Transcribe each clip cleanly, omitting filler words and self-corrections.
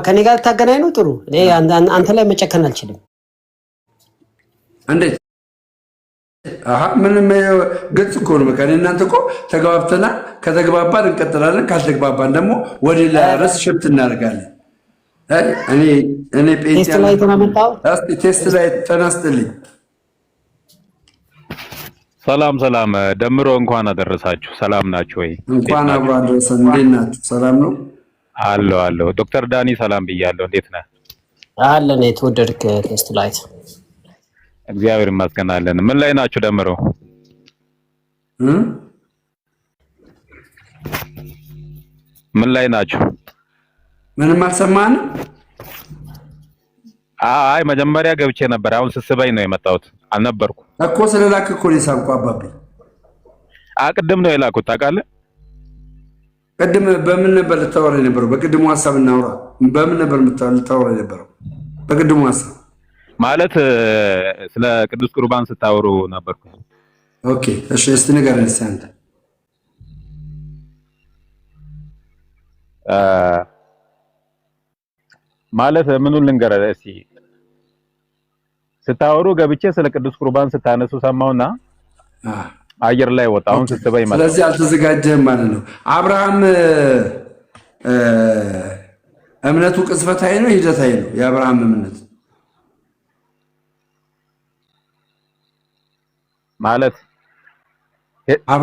ከኔ ጋር ታገናኝ ነው ጥሩ። እኔ አንተ ላይ መጨከን አልችልም። እንዴት? ምንም ግልጽ እኮ ነው። ከኔ እናንተ እኮ ተግባብተናል። ከተግባባን እንቀጥላለን፣ ካልተግባባን ደግሞ ወደ ሌላ ርዕስ ሽፍት እናደርጋለን። እኔ ቴስት ላይ ተመጣጣው ቴስት ላይ ተነስተልኝ። ሰላም ደምሮ እንኳን አደረሳችሁ። ሰላም ናችሁ ወይ? እንኳን አብሮ አደረሰን። እንዴት ናችሁ? ሰላም ነው አለው። ዶክተር ዳኒ ሰላም ብያለሁ። እንዴት ነህ? አለን። የተወደድክ ቴስት ላይ እግዚአብሔር ይመስገን አለን። ምን ላይ ናችሁ ደምሮ? ምን ላይ ናችሁ? ምንም አልሰማንም። አይ መጀመሪያ ገብቼ ነበር። አሁን ስስበኝ ነው የመጣሁት። አልነበርኩ እኮ ስለላክ እኮ ነው ሳንኳ አባቢ። ቅድም ነው የላኩት ታውቃለህ። ቅድም በምን ነበር ልታወራ የነበረው? በቅድሙ ሐሳብ እናውራ። በምን ነበር ልታወራ የነበረው? በቅድሙ ሐሳብ ማለት ስለ ቅዱስ ቁርባን ስታወሩ ነበርኩ። ኦኬ እሺ፣ እስቲ ንገረኝ አንተ። ማለት ምኑን ልንገርህ እስቲ። ስታወሩ ገብቼ ስለ ቅዱስ ቁርባን ስታነሱ ሰማውና አየር ላይ ወጣ። አሁን ስትበይ ማለት ስለዚህ አልተዘጋጀህም ማለት ነው። አብርሃም እምነቱ ቅጽበታዊ ነው ሂደታዊ ነው? የአብርሃም እምነት ማለት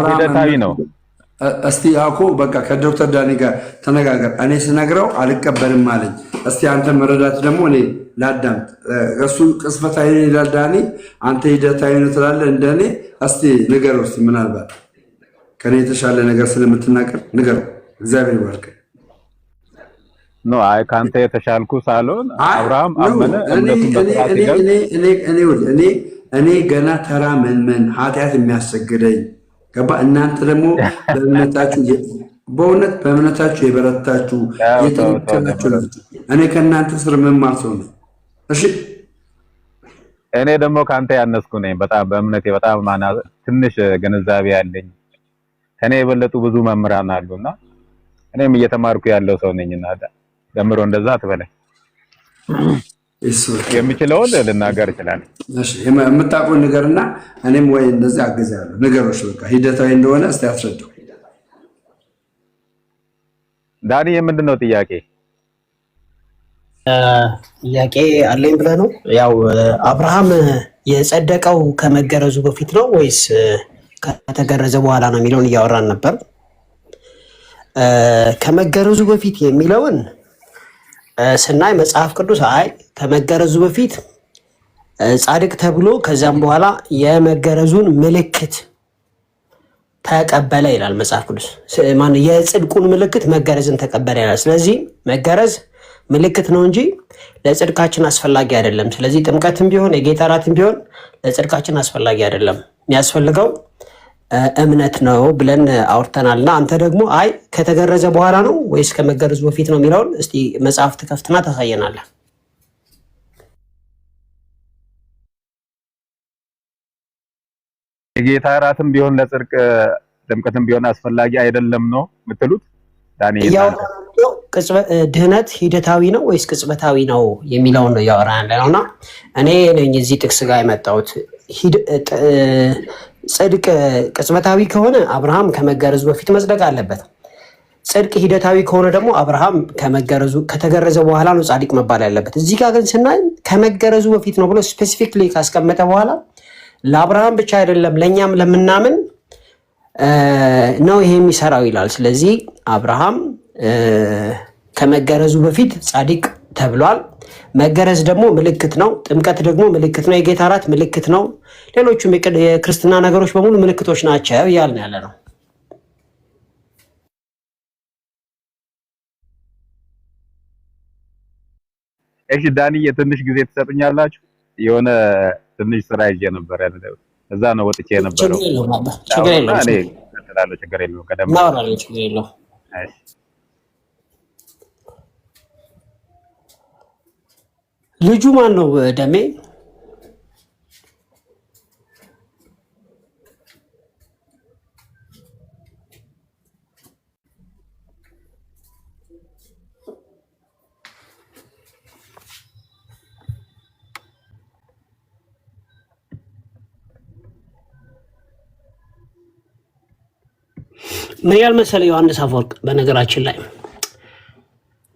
ሂደታዊ ነው። እስቲ አኮ በቃ ከዶክተር ዳኒ ጋር ተነጋገር። እኔ ስነግረው አልቀበልም አለኝ። እስቲ አንተ መረዳት ደግሞ እኔ ላዳምጥ። እሱ ቅጽበታዊ ነው ይላል ዳኒ፣ አንተ ሂደታዊ ነው ትላለህ እንደኔ። እስቲ ንገረው። እስቲ ምናልባት ከኔ የተሻለ ነገር ስለምትናገር ንገረው። እግዚአብሔር ይባርክ። አይ ካንተ የተሻልኩ ሳልሆን አብርሃም አመነ እምነቱን በስርዓት እኔ ገና ተራ መንመን ኃጢአት የሚያሰግደኝ ገባ። እናንተ ደግሞ በእምነታችሁ የበረታችሁ የተነከራችሁ ናችሁ። እኔ ከእናንተ ስር መማር ሰው ነኝ። እሺ እኔ ደግሞ ካንተ ያነስኩ ነኝ። በጣም በእምነቴ በጣም ትንሽ ግንዛቤ ያለኝ ከኔ የበለጡ ብዙ መምህራን አሉና እኔም እየተማርኩ ያለው ሰው ነኝና ደምሮ እንደዛ አትበለኝ። የሚችለውን ልናገር ይችላል። እሺ የምታውቀው ነገርና እኔም ወይ እንደዚህ አገዛለሁ ነገሮች በቃ ሂደታዊ እንደሆነ እስቲ አስረዳው። ዳኒ ምንድነው ጥያቄ? ጥያቄ አለኝ ብለህ ነው? ያው አብርሃም የጸደቀው ከመገረዙ በፊት ነው ወይስ ከተገረዘ በኋላ ነው የሚለውን እያወራን ነበር። ከመገረዙ በፊት የሚለውን ስናይ መጽሐፍ ቅዱስ ከመገረዙ በፊት ጻድቅ ተብሎ ከዛም በኋላ የመገረዙን ምልክት ተቀበለ ይላል መጽሐፍ ቅዱስ። የጽድቁን ምልክት መገረዝን ተቀበለ ይላል። ስለዚህ መገረዝ ምልክት ነው እንጂ ለጽድቃችን አስፈላጊ አይደለም። ስለዚህ ጥምቀትም ቢሆን የጌታ እራትም ቢሆን ለጽድቃችን አስፈላጊ አይደለም። የሚያስፈልገው እምነት ነው ብለን አውርተናልና አንተ ደግሞ ከተገረዘ በኋላ ነው ወይስ ከመገረዙ በፊት ነው የሚለውን እስቲ መጽሐፍ ትከፍትና ታሳየናለህ። የጌታ እራትም ቢሆን ለጽድቅ ጥምቀትም ቢሆን አስፈላጊ አይደለም ነው የምትሉት? ዳንኤል ድህነት ሂደታዊ ነው ወይስ ቅጽበታዊ ነው የሚለውን ነው እያወራን ያለነውና እኔ ነኝ እዚህ ጥቅስ ጋር የመጣሁት። ጽድቅ ቅጽበታዊ ከሆነ አብርሃም ከመገረዙ በፊት መጽደቅ አለበት። ጽድቅ ሂደታዊ ከሆነ ደግሞ አብርሃም ከተገረዘ በኋላ ነው ጻድቅ መባል ያለበት። እዚህ ጋር ግን ስናይ ከመገረዙ በፊት ነው ብሎ ስፔሲፊክሊ ካስቀመጠ በኋላ ለአብርሃም ብቻ አይደለም ለእኛም ለምናምን ነው ይሄ የሚሰራው ይላል። ስለዚህ አብርሃም ከመገረዙ በፊት ጻድቅ ተብሏል። መገረዝ ደግሞ ምልክት ነው። ጥምቀት ደግሞ ምልክት ነው። የጌታ እራት ምልክት ነው። ሌሎቹም የክርስትና ነገሮች በሙሉ ምልክቶች ናቸው እያልን ያለ ነው። እሺ ዳኒ የትንሽ ጊዜ ትሰጡኛላችሁ? የሆነ ትንሽ ስራ ይዤ ነበር እዛ ነው ወጥቼ የነበረው። ችግር የለውም። ችግር የለውም። እናወራለን። ችግር የለውም። ልጁ ማን ነው ደሜ? ምን ያህል መሰለ ዮሐንስ አፈወርቅ በነገራችን ላይ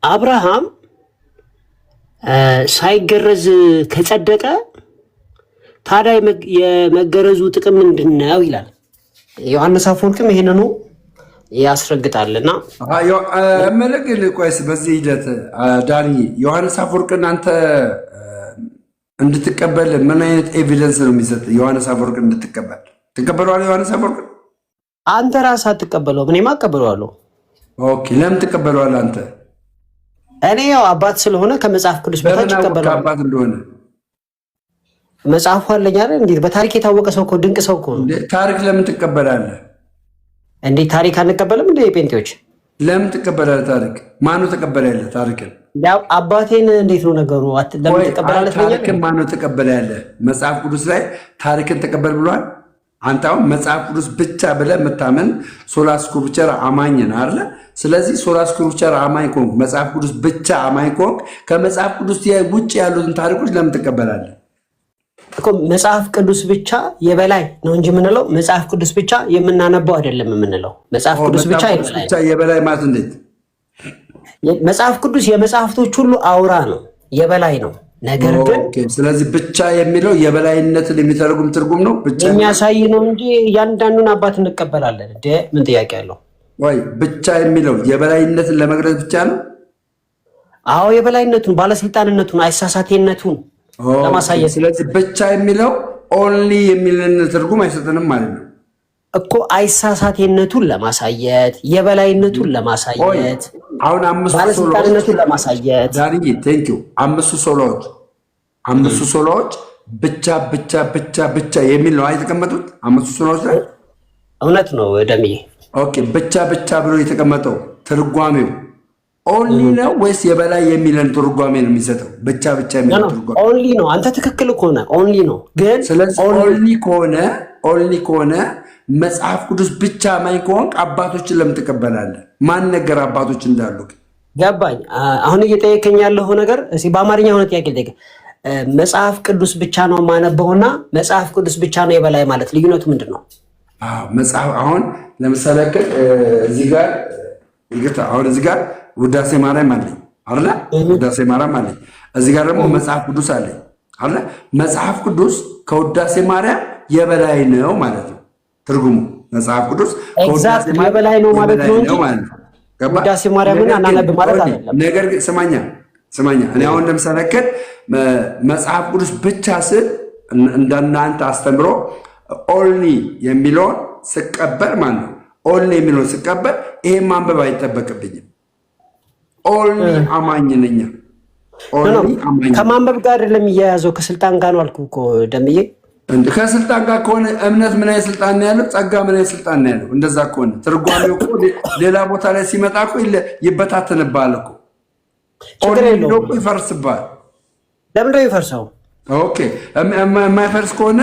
አብርሃም ሳይገረዝ ከጸደቀ ታዲያ የመገረዙ ጥቅም ምንድነው ይላል። ዮሐንስ አፈወርቅም ይሄንኑ ያስረግጣልና መለግል ቆይስ በዚህ ሂደት ዳኒ ዮሐንስ አፈወርቅን አንተ እንድትቀበል ምን አይነት ኤቪደንስ ነው የሚሰጥ? ዮሐንስ አፈወርቅን እንድትቀበል ትቀበለዋለህ? ዮሐንስ አፈወርቅን አንተ ራስህ አትቀበለውም፣ እኔማ እቀበለዋለሁ። ኦኬ፣ ለምን ትቀበለዋለህ አንተ? እኔ ያው አባት ስለሆነ ከመጽሐፍ ቅዱስ በታች እቀበለዋለሁ። አባት እንደሆነ መጽሐፉ አለኝ አይደል? እንዴ በታሪክ የታወቀ ሰው እኮ ድንቅ ሰው እኮ ነው። ታሪክ ለምን ትቀበላለህ? እንዴ ታሪክ አንቀበልም እንዴ? ጴንጤዎች ለምን ትቀበላለህ? ታሪክ ማነው ተቀበለ ያለ ታሪክን? ያው አባቴን እንዴት ነው ነገሩ? ለምን ትቀበላለህ? ታሪክን ማነው ተቀበለ ያለ? መጽሐፍ ቅዱስ ላይ ታሪክን ተቀበል ብሏል? አንተ አሁን መጽሐፍ ቅዱስ ብቻ ብለህ የምታምን ሶላ ስክሪፕቸር አማኝ ነህ አይደለ? ስለዚህ ሶላ ስክሪፕቸር አማኝ ከሆንክ መጽሐፍ ቅዱስ ብቻ አማኝ ከሆንክ ከመጽሐፍ ቅዱስ ውጭ ያሉትን ታሪኮች ለምን ትቀበላለህ? እኮ መጽሐፍ ቅዱስ ብቻ የበላይ ነው እንጂ የምንለው መጽሐፍ ቅዱስ ብቻ የምናነባው አይደለም የምንለው። መጽሐፍ ቅዱስ ብቻ የበላይ ማለት እንዴት? መጽሐፍ ቅዱስ የመጽሐፍቶች ሁሉ አውራ ነው፣ የበላይ ነው። ነገር ግን ስለዚህ ብቻ የሚለው የበላይነትን የሚተረጉም ትርጉም ነው፣ ብቻ የሚያሳይ ነው እንጂ እያንዳንዱን አባት እንቀበላለን እንደ ምን ጥያቄ አለው? ወይ ብቻ የሚለው የበላይነትን ለመግለጽ ብቻ ነው? አዎ የበላይነቱን፣ ባለስልጣንነቱን፣ አይሳሳቴነቱን ለማሳየት። ስለዚህ ብቻ የሚለው ኦንሊ የሚልን ትርጉም አይሰጥንም ማለት ነው እኮ። አይሳሳቴነቱን ለማሳየት፣ የበላይነቱን ለማሳየት፣ አሁን ባለስልጣንነቱን ለማሳየት ዛሬ ቴንኪዩ አምስቱ ሶሎዎች ብቻ ብቻ ብቻ ብቻ የሚል ነው የተቀመጡት አምስቱ ሶሎዎች ላይ። እውነት ነው ደምዬ። ኦኬ ብቻ ብቻ ብሎ የተቀመጠው ትርጓሜው ኦንሊ ነው ወይስ የበላይ የሚለን ትርጓሜ ነው የሚሰጠው? ብቻ ብቻ የሚለው ትርጓሜ ኦንሊ ነው። አንተ ትክክል ከሆነ ኦንሊ ነው። ግን ስለዚህ ኦንሊ ከሆነ መጽሐፍ ቅዱስ ብቻ ማኝ ከሆንክ አባቶችን ለምን ትቀበላለህ? ማን ነገር አባቶች እንዳሉ ገባኝ። አሁን እየጠየቀኝ ያለው ነገር እስኪ በአማርኛ የሆነ ጥያቄ ልጠይቅህ። መጽሐፍ ቅዱስ ብቻ ነው ማነበውና መጽሐፍ ቅዱስ ብቻ ነው የበላይ ማለት ልዩነቱ ምንድን ነው? መጽሐፍ አሁን ለምሳሌ እዚህ ጋር ይግታ አሁን እዚህ ጋር ውዳሴ ማርያም አለኝ አይደለ? ውዳሴ ማርያም አለኝ። እዚህ ጋር ደግሞ መጽሐፍ ቅዱስ አለኝ አይደለ? መጽሐፍ ቅዱስ ከውዳሴ ማርያም የበላይ ነው ማለት ነው ትርጉሙ። መጽሐፍ ቅዱስ ከውዳሴ የበላይ ነው ማለት ነው እንጂ ውዳሴ ማርያምን አናነብ ማለት አይደለም። ነገር ግን ስማኛ እኔ አሁን ለምሳሌ መጽሐፍ ቅዱስ ብቻ ስል እንደናንተ አስተምሮ ኦንሊ የሚለውን ስቀበል ማለት ነው። ኦንሊ የሚለውን ስቀበል ይሄን ማንበብ አይጠበቅብኝም። ኦንሊ አማኝ ነኝ። ከማንበብ ጋር አይደለም እያያዘው ከስልጣን ጋር ነው አልኩህ እኮ ደምዬ። ከስልጣን ጋር ከሆነ እምነት ምን አይነት ስልጣን ነው ያለው? ጸጋ ምን አይነት ስልጣን ነው ያለው? እንደዛ ከሆነ ትርጓሜው እኮ ሌላ ቦታ ላይ ሲመጣ እኮ ይበታተንብሃል እኮ። ኦንሊ ነው እኮ ይፈርስብሃል። ለምን ነው ይፈርሰው? ኦኬ የማይፈርስ ከሆነ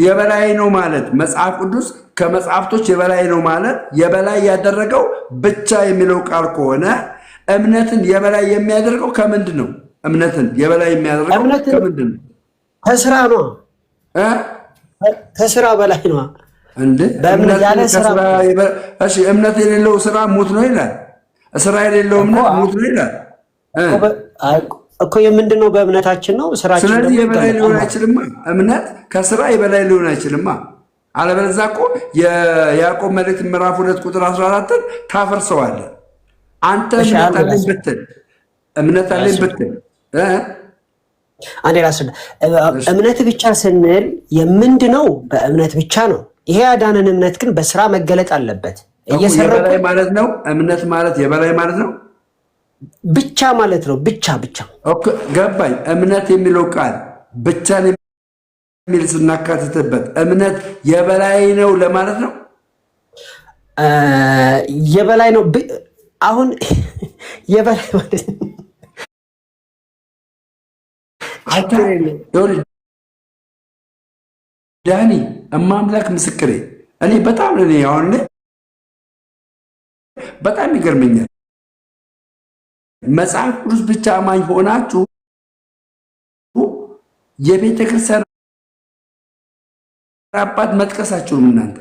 የበላይ ነው ማለት መጽሐፍ ቅዱስ ከመጽሐፍቶች የበላይ ነው ማለት የበላይ ያደረገው ብቻ የሚለው ቃል ከሆነ እምነትን የበላይ የሚያደርገው ከምንድን ነው? እምነትን የበላይ የሚያደርገው ከምንድን ነው? ከስራ ነው። ከስራ በላይ ነው እንዴ? እምነት የሌለው ስራ ሙት ነው ይላል። ስራ የሌለው እምነት ሙት ነው ይላል እኮ። የምንድን ነው? በእምነታችን ነው ስራችን። ስለዚህ የበላይ ሊሆን አይችልማ። እምነት ከስራ የበላይ ሊሆን አይችልማ። አለበለዚያ እኮ የያዕቆብ መልእክት ምዕራፍ 2 ቁጥር 14ን ታፈርሰዋለህ። አንተ እምነት አለኝ ብትል አንዴ ራስህ እምነት ብቻ ስንል የምንድነው በእምነት ብቻ ነው። ይሄ ያዳነን እምነት ግን በስራ መገለጥ አለበት። የበላይ ማለት ነው። እምነት ማለት የበላይ ማለት ነው ብቻ ማለት ነው። ብቻ ገባኝ። እምነት የሚለው ቃል ብቻን የሚል ስናካትትበት እምነት የበላይ ነው ለማለት ነው። የበላይ ነው አሁን የበላይ ማለት ዳኒ እማምላክ ምስክሬ እኔ በጣም በጣም ይገርመኛል። መጽሐፍ ቅዱስ ብቻ አማኝ ሆናችሁ የቤተ ክርስቲያን አባት መጥቀሳችሁም እናንተ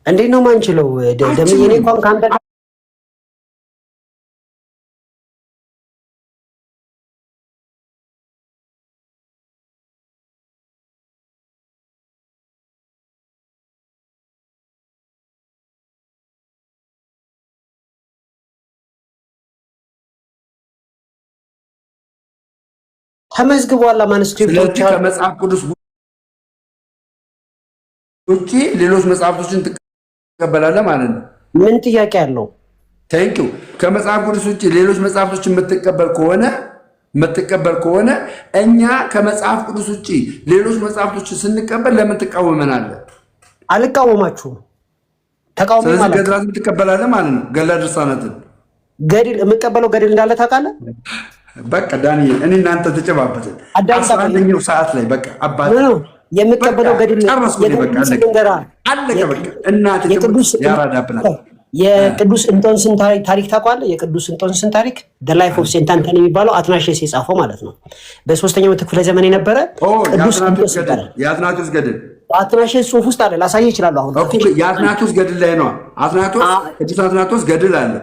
እንዴት ነው ማንችለው? ደምዬ እኔ እንኳን ካንተ ተመዝግቧል ማኑስክሪፕቶች ከመጽሐፍ ቅዱስ ውጪ ሌሎች መጽሐፍቶችን ትቀበላለህ ማለት ነው። ምን ጥያቄ አለው? ቴንኪው። ከመጽሐፍ ቅዱስ ውጪ ሌሎች መጽሐፍቶችን የምትቀበል ከሆነ እኛ ከመጽሐፍ ቅዱስ ውጪ ሌሎች መጽሐፍቶችን ስንቀበል ለምን ትቃወመናለህ? አልቃወማችሁም። ተቃውሞ ማለት ስለዚህ ገድላትን ትቀበላለህ ማለት ነው። ገድላ ድርሳናትን ገድል የምቀበለው ገድል እንዳለ ታውቃለህ። በቃ ዳንኤል እኔ እናንተ ተጨባበትን 11ኛው ሰዓት ላይ በቃ አባት የምቀበለው ገድል የቅዱስ እንጦንስን ታሪክ ታውቃለህ? የቅዱስ እንጦንስን ታሪክ ዘ ላይፍ ኦፍ ሴንት አንቶኒ የሚባለው አትናሽስ የጻፈው ማለት ነው። በ3ኛው ክፍለ ዘመን የነበረ ቅዱስ እንጦንስ ይባላል። የአትናቶስ ገድል በአትናሽስ ጽሑፍ ውስጥ አለ። ላሳየህ እችላለሁ። አሁን የአትናቶስ ገድል ላይ ነው። ቅዱስ አትናቶስ ገድል አለ።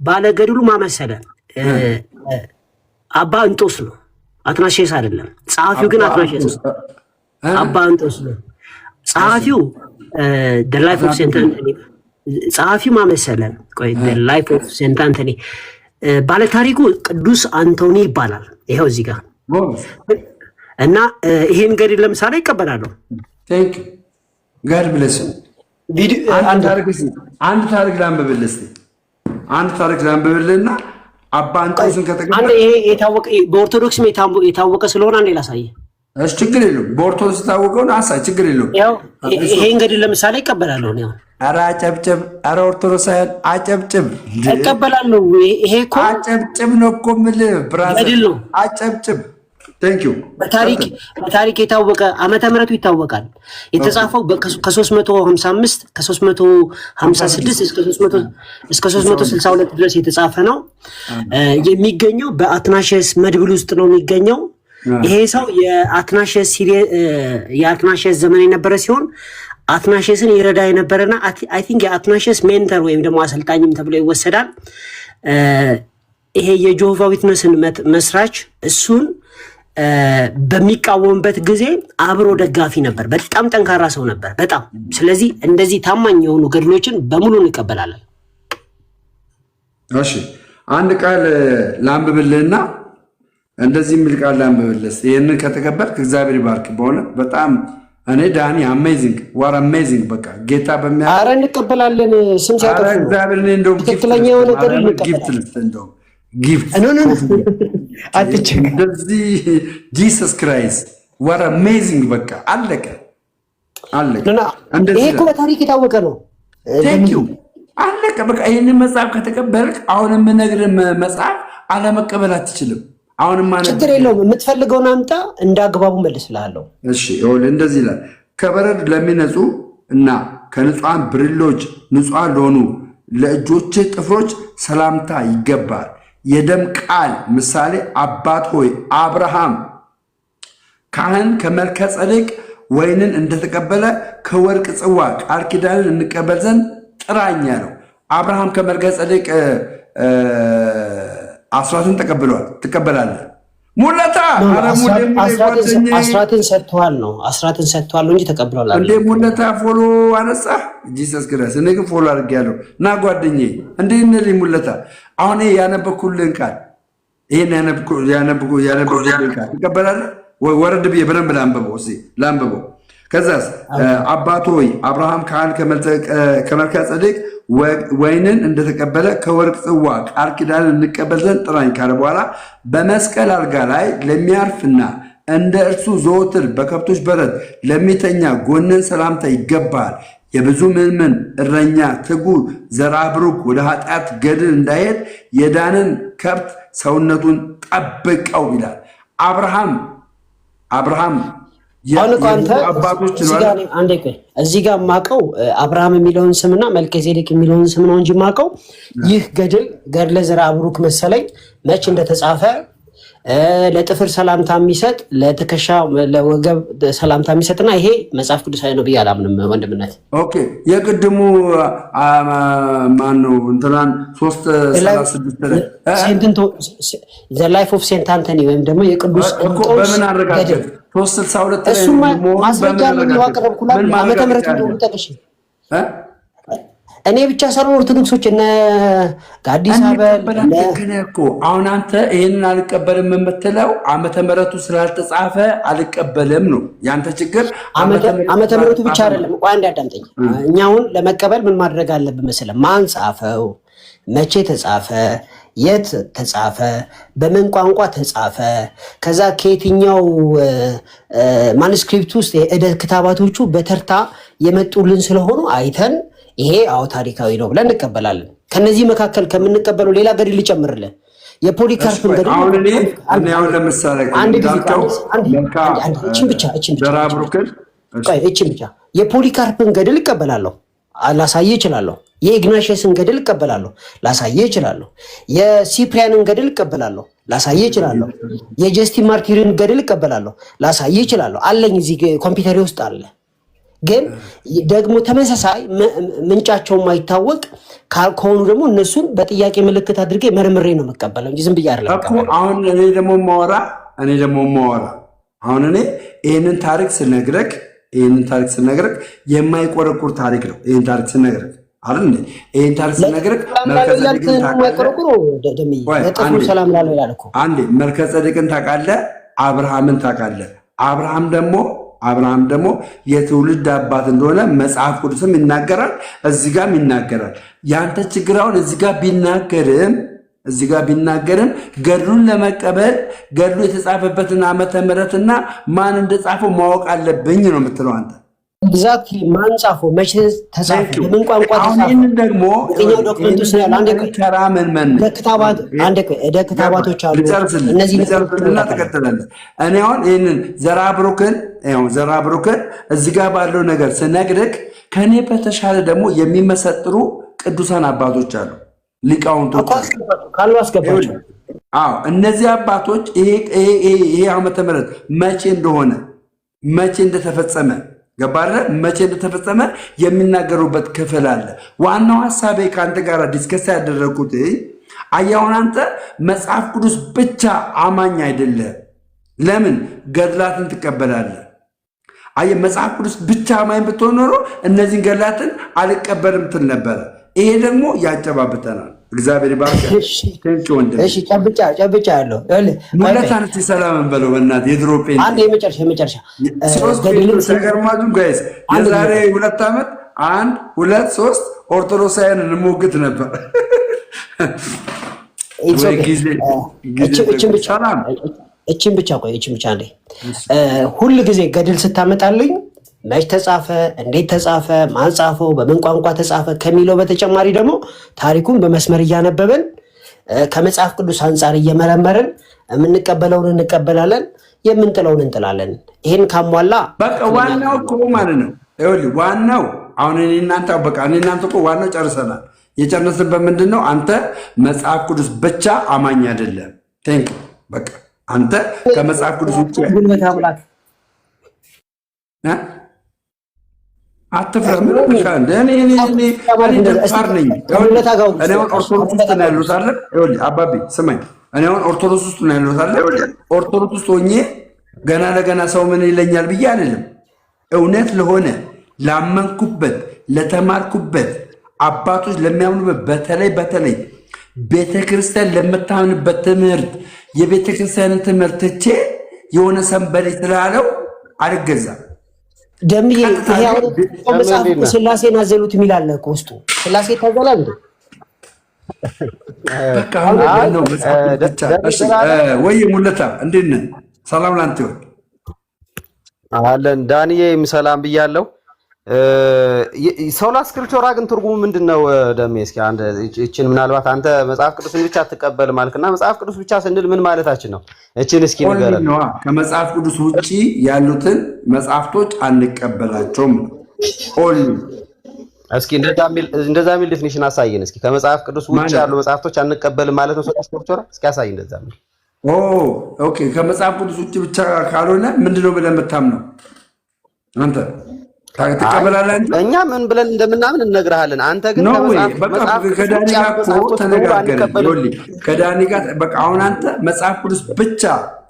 ባለገድሉ ማመሰለ አባ እንጦስ ነው። አትናሽስ አይደለም። ጸሐፊው ግን አትናሽስ ነው። አባ እንጦስ ነው ጸሐፊው። the life of Saint Anthony ጸሐፊው ማመሰለ ቆይ the life of Saint Anthony ባለ ታሪኩ ቅዱስ አንቶኒ ይባላል። ይሄው እዚህ ጋር እና ይሄን ገድል ለምሳሌ ይቀበላለሁ። ቴንክ ጋድ ብለስ አንድ ታሪክ ላንብብልህና አባ እንጦስን አንድ ይሄ የታወቀ በኦርቶዶክስም የታወቀ ስለሆነ አንዴ ላሳየህ። እሺ ችግር የለውም። በኦርቶዶክስ ታወቀውን አሳይ ችግር የለውም። ያው ይሄ እንግዲህ ለምሳሌ ይቀበላለሁ ነው። ኧረ አጨብጭብ! ኧረ ኦርቶዶክሳውያን አጨብጭብ! እቀበላለሁ። ይሄ እኮ አጨብጭብ ነው እኮ የምልህ ብራዘር፣ አጨብጭብ። ቴንክ ዩ። በታሪክ የታወቀ ዓመተ ምሕረቱ ይታወቃል። የተጻፈው ከ355 ከ356 እስከ 362 ድረስ የተጻፈ ነው። የሚገኘው በአትናሽስ መድብል ውስጥ ነው የሚገኘው። ይሄ ሰው የአትናሽስ ዘመን የነበረ ሲሆን አትናሽስን ይረዳ የነበረና አይ ቲንክ የአትናሽስ ሜንተር ወይም ደግሞ አሰልጣኝም ተብሎ ይወሰዳል። ይሄ የጆሆቫ ዊትነስን መስራች እሱን በሚቃወምበት ጊዜ አብሮ ደጋፊ ነበር። በጣም ጠንካራ ሰው ነበር በጣም። ስለዚህ እንደዚህ ታማኝ የሆኑ ገድሎችን በሙሉ እንቀበላለን። እሺ አንድ ቃል ላንብብልህና እንደዚህ የሚል ቃል ላንብብልህ። ይህንን ከተቀበልክ እግዚአብሔር ይባርክ። በእውነት በጣም እኔ ዳኒ አሜዚንግ ዋር አሜዚንግ። በቃ ጌታ ኧረ እንቀበላለን። ስም ሲያጠፉ እግዚአብሔር እኔ እንደውም ትክክለኛ የሆነ ገድል ጊፍት ልስጥ እንደውም ጊፍት አትቸገር። እንደዚህ ጂሰስ ክራይስት ዋር አሜዚንግ። በቃ አለቀ። ይሄ እኮ በታሪክ የታወቀ ነው። ቴንኪው አለቀ። በቃ ይህንን መጽሐፍ ከተቀበልክ አሁን የምነግርህ መጽሐፍ አለመቀበል አትችልም። አሁንማ ችግር የለውም። የምትፈልገውን አምጣ፣ እንዳግባቡ መልስልሃለሁ። እሺ ይኸውልህ እንደዚህ ይላል። ከበረድ ለሚነጹ እና ከንጹሐን ብርሌዎች ንጹሐን ለሆኑ ለእጆች ጥፍሮች ሰላምታ ይገባል። የደም ቃል ምሳሌ አባት ሆይ አብርሃም ካህን ከመልከ ጸዴቅ ወይንን እንደተቀበለ ከወርቅ ጽዋ ቃል ኪዳንን እንቀበል ዘንድ ጥራኝ ያለው አብርሃም ከመልከ ጸዴቅ አስራትን ተቀብሏል። ትቀበላለህ? ሙለታ አስራትን ሰጥተዋል ነው። አስራትን ሰጥተዋል እንጂ ተቀብሏል እንዴ? ሙለታ ፎሎ አነሳ ጂሰስ ክርስቶስ። እኔ ግን ፎሎ አድርጌያለሁ። እና ጓደኛዬ እንዴ እነዚህ ሙለታ አሁን ያነበብኩልህን ቃል ይሄን ያነበብኩልህን ቃል ትቀበላለህ? ወረድ ብዬ በደንብ ላንብበው። ከዛስ አባቶ ሆይ አብርሃም ካህን ከመልከ ጸዴቅ ወይንን እንደተቀበለ ከወርቅ ጽዋ ቃል ኪዳንን እንቀበል ዘንድ ጥራኝ ካለ በኋላ በመስቀል አልጋ ላይ ለሚያርፍና እንደ እርሱ ዘወትር በከብቶች በረት ለሚተኛ ጎንን ሰላምታ ይገባል። የብዙ ምዕመን እረኛ ትጉ ዘርአ ብሩክ ወደ ኃጢአት ገድል እንዳይሄድ የዳንን ከብት ሰውነቱን ጠብቀው ይላል። አብርሃም እዚህ ጋር ማቀው አብርሃም የሚለውን ስምና መልከጼዴቅ የሚለውን ስም ነው እንጂ ማቀው ይህ ገድለ ዘርአ ብሩክ መሰለኝ መች እንደተጻፈ ለጥፍር ሰላምታ የሚሰጥ ለትከሻ ለወገብ ሰላምታ የሚሰጥና ይሄ መጽሐፍ ቅዱሳዊ ነው ብዬ አላምንም ወንድምነት። ኦኬ የቅድሙ ማን ነው እንትናን 3:36 ዘ ላይፍ ኦፍ ሴንት አንቶኒ ወይም ደግሞ የቅዱስ እንጦንስ በምን አረጋገጥ 3:62 እሱ ማስረጃ ምን ያቀርብኩላል ዓመተ ምህረት ነው ጠቅሽ እኔ ብቻ ሳይሆን ኦርቶዶክሶች እነ ጋዲስ አበል እኮ አሁን አንተ ይሄንን አልቀበልም የምትለው ዓመተ ምህረቱ ስላልተጻፈ አልቀበልም ነው ያንተ ችግር። ዓመተ ምህረቱ ብቻ አይደለም። ቆይ አንዴ አዳምጠኝ። እኛውን ለመቀበል ምን ማድረግ አለብን መሰለህ? ማን ጻፈው፣ መቼ ተጻፈ፣ የት ተጻፈ፣ በምን ቋንቋ ተጻፈ፣ ከዛ ከየትኛው ማኑስክሪፕት ውስጥ የዕደ ክታባቶቹ በተርታ የመጡልን ስለሆኑ አይተን ይሄ አዎ ታሪካዊ ነው ብለን እንቀበላለን። ከነዚህ መካከል ከምንቀበለው ሌላ ገድል ልጨምርልህ። የፖሊካርፕን ገድል አሁን ለምሳሌ እችን ብቻ የፖሊካርፕን ገድል እቀበላለሁ፣ ላሳየህ እችላለሁ። የኢግናሽየስን ገድል እቀበላለሁ፣ ላሳየህ እችላለሁ። የሲፕሪያንን ገድል እቀበላለሁ፣ ላሳየህ እችላለሁ። የጀስቲን ማርቲርን ገድል እቀበላለሁ፣ ላሳየህ እችላለሁ። አለኝ እዚህ ኮምፒውተሬ ውስጥ አለ። ግን ደግሞ ተመሳሳይ ምንጫቸው የማይታወቅ ከሆኑ ደግሞ እነሱን በጥያቄ ምልክት አድርጌ መርምሬ ነው መቀበለው እንጂ ዝም ብዬ አይደለም እኮ። አሁን እኔ ደግሞ ማወራ አሁን እኔ ይሄንን ታሪክ ስነግረክ የማይቆረቁር ታሪክ ነው። ይሄን ታሪክ ስነግረክ አይደል እንዴ? ይሄን ታሪክ ስነግረክ መልከጼዴቅን ታውቃለህ፣ አብርሃምን ታውቃለህ። አብርሃም ደግሞ የትውልድ አባት እንደሆነ መጽሐፍ ቅዱስም ይናገራል፣ እዚህ ጋርም ይናገራል። ያንተ ችግር አሁን እዚህ ጋር ቢናገርም ገድሉን ለመቀበል ገድሉ የተጻፈበትን ዓመተ ምህረትና ማን እንደጻፈው ማወቅ አለብኝ ነው የምትለው አንተ። ኤግዛክትሊ ማን ጻፈው፣ መቼ ተጻፈ፣ በምን ቋንቋ ተጻፈ። አሁን ደግሞ ዶክመንቱ ስላለ ዕደ ክታባቶች አሉ። እነዚህ ልጨርስልና ትቀጥላለህ። እኔ አሁን ይህንን ዘራብሩክን እዚህ ጋር ባለው ነገር ስነግርህ ከእኔ በተሻለ ደግሞ የሚመሰጥሩ ቅዱሳን አባቶች አሉ፣ ሊቃውንቶች ካሉ አስገባቸው። እነዚህ አባቶች ይሄ ዓመተ ምህረት መቼ እንደተፈጸመ ገባለ መቼ እንደተፈጸመ የሚናገሩበት ክፍል አለ። ዋናው ሐሳቤ ከአንተ ጋር ዲስከስ ያደረኩት አያውን አንተ መጽሐፍ ቅዱስ ብቻ አማኝ አይደለም። ለምን ገድላትን ትቀበላለህ? መጽሐፍ ቅዱስ ብቻ አማኝ ብትሆን ኖሮ እነዚህን ገድላትን አልቀበልም ትል ነበረ። ይሄ ደግሞ ያጨባብጠናል። እግዚአብሔር ይባርክ። እሺ ጨብጫ ያለው ሙለታን ሰላም እንበለው በእናትህ የድሮ ጴንጤ አንድ የመጨረሻ ተገርማችሁ ጋይስ የዛሬ 2 ዓመት 1 2 3 ኦርቶዶክሳውያን እንሞግት ነበር። እችን ብቻ እንዴ ሁል ጊዜ ገድል ስታመጣልኝ መች ተጻፈ፣ እንዴት ተጻፈ፣ ማን ጻፈው፣ በምን ቋንቋ ተጻፈ ከሚለው በተጨማሪ ደግሞ ታሪኩን በመስመር እያነበበን ከመጽሐፍ ቅዱስ አንጻር እየመረመርን የምንቀበለውን እንቀበላለን፣ የምንጥለውን እንጥላለን። ይሄን ካሟላ በቃ ዋናው እኮ ማለት ነው። ይኸውልህ ዋናው አሁን እኔ እናንተ እኮ ዋናው ጨርሰናል። የጨረስንበት ምንድን ነው? አንተ መጽሐፍ ቅዱስ ብቻ አማኝ አይደለም። ቴንክ በቃ አንተ ከመጽሐፍ ቅዱስ ውጭ አትፍረም። እኔ ደፋር ነኝ። እኔ ኦርቶዶክስ ውስጥ ነው ያሉት አለ። አባቢ ስማኝ፣ እኔ አሁን ኦርቶዶክስ ውስጥ ነው ያሉት አለ። ኦርቶዶክስ ውስጥ ሆኜ ገና ለገና ሰው ምን ይለኛል ብዬ አይደለም። እውነት ለሆነ ላመንኩበት፣ ለተማርኩበት፣ አባቶች ለሚያምኑበት፣ በተለይ ቤተክርስቲያን ለምታምንበት ትምህርት የቤተክርስቲያንን ትምህርት ትቼ የሆነ ሰንበሌ ስላለው አልገዛም። ደምዬ መጽሐፍ ስላሴን አዘሉት የሚላለ ውስጡ ስላሴ ታዘላል እንዴ? ወይ ሙለታ እንዴት ነህ? ሰላም ላንተ ይሁን አለን። ዳንዬ ሰላም ብያለሁ። ሶላ ስክሪፕቸራ ግን ትርጉሙ ምንድነው? ደሜ እስኪ አንድ እቺን ምናልባት አንተ መጽሐፍ ቅዱስን ብቻ አትቀበል ማለትና መጽሐፍ ቅዱስ ብቻ ስንል ምን ማለታችን ነው? እቺን እስኪ ንገረን። ከመጽሐፍ ቅዱስ ውጪ ያሉትን መጽሐፍቶች አንቀበላቸውም። ኦል እስኪ እንደዛ ሚል ዲፊኒሽን አሳየን እስኪ። ከመጽሐፍ ቅዱስ ውጪ ያሉ መጽሐፍቶች አንቀበልም ማለት ነው ሶላ ስክሪፕቸራ? እስኪ አሳይ እንደዛ ሚል ኦኬ ከመጽሐፍ ቅዱስ ውጭ ብቻ ካልሆነ ምንድነው ብለህ የምታምነው አንተ? ትቀበላለህ? እኛ ምን ብለን እንደምናምን እንነግርሃለን። አንተ ግን ከመጽሐፍ ከዳኒ ጋር እኮ ተነጋገርን። ከዳኒ ጋር በቃ አሁን አንተ መጽሐፍ ቅዱስ ብቻ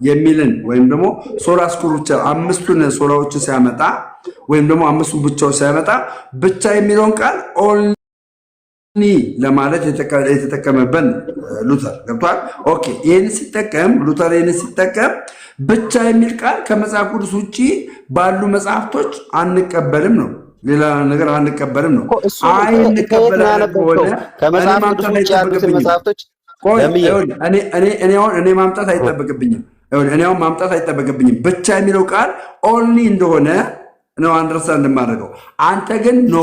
የሚልን ወይም ደግሞ ሶላ ስክሪፕቸር አምስቱን ሶላዎችን ሲያመጣ ወይም ደግሞ አምስቱን ብቻው ሲያመጣ ብቻ የሚለውን ቃል ኦንሊ ለማለት የተጠቀመበት ሉተር ገብቷል። ኦኬ ይህን ሲጠቀም ሉተር ይህን ሲጠቀም ብቻ የሚል ቃል ከመጽሐፍ ቅዱስ ውጭ ባሉ መጽሐፍቶች አንቀበልም ነው። ሌላ ነገር አንቀበልም ነው። አይ እንቀበላለን ከሆነ ከመጽሐፍ ቅዱስ ውጭ ያሉትን መጽሐፍቶች እኔ ማምጣት አይጠበቅብኝም። እኔ ማምጣት አይጠበቅብኝም። ብቻ የሚለው ቃል ኦንሊ እንደሆነ ነው አንደርስታንድ እንደማደርገው። አንተ ግን ኖ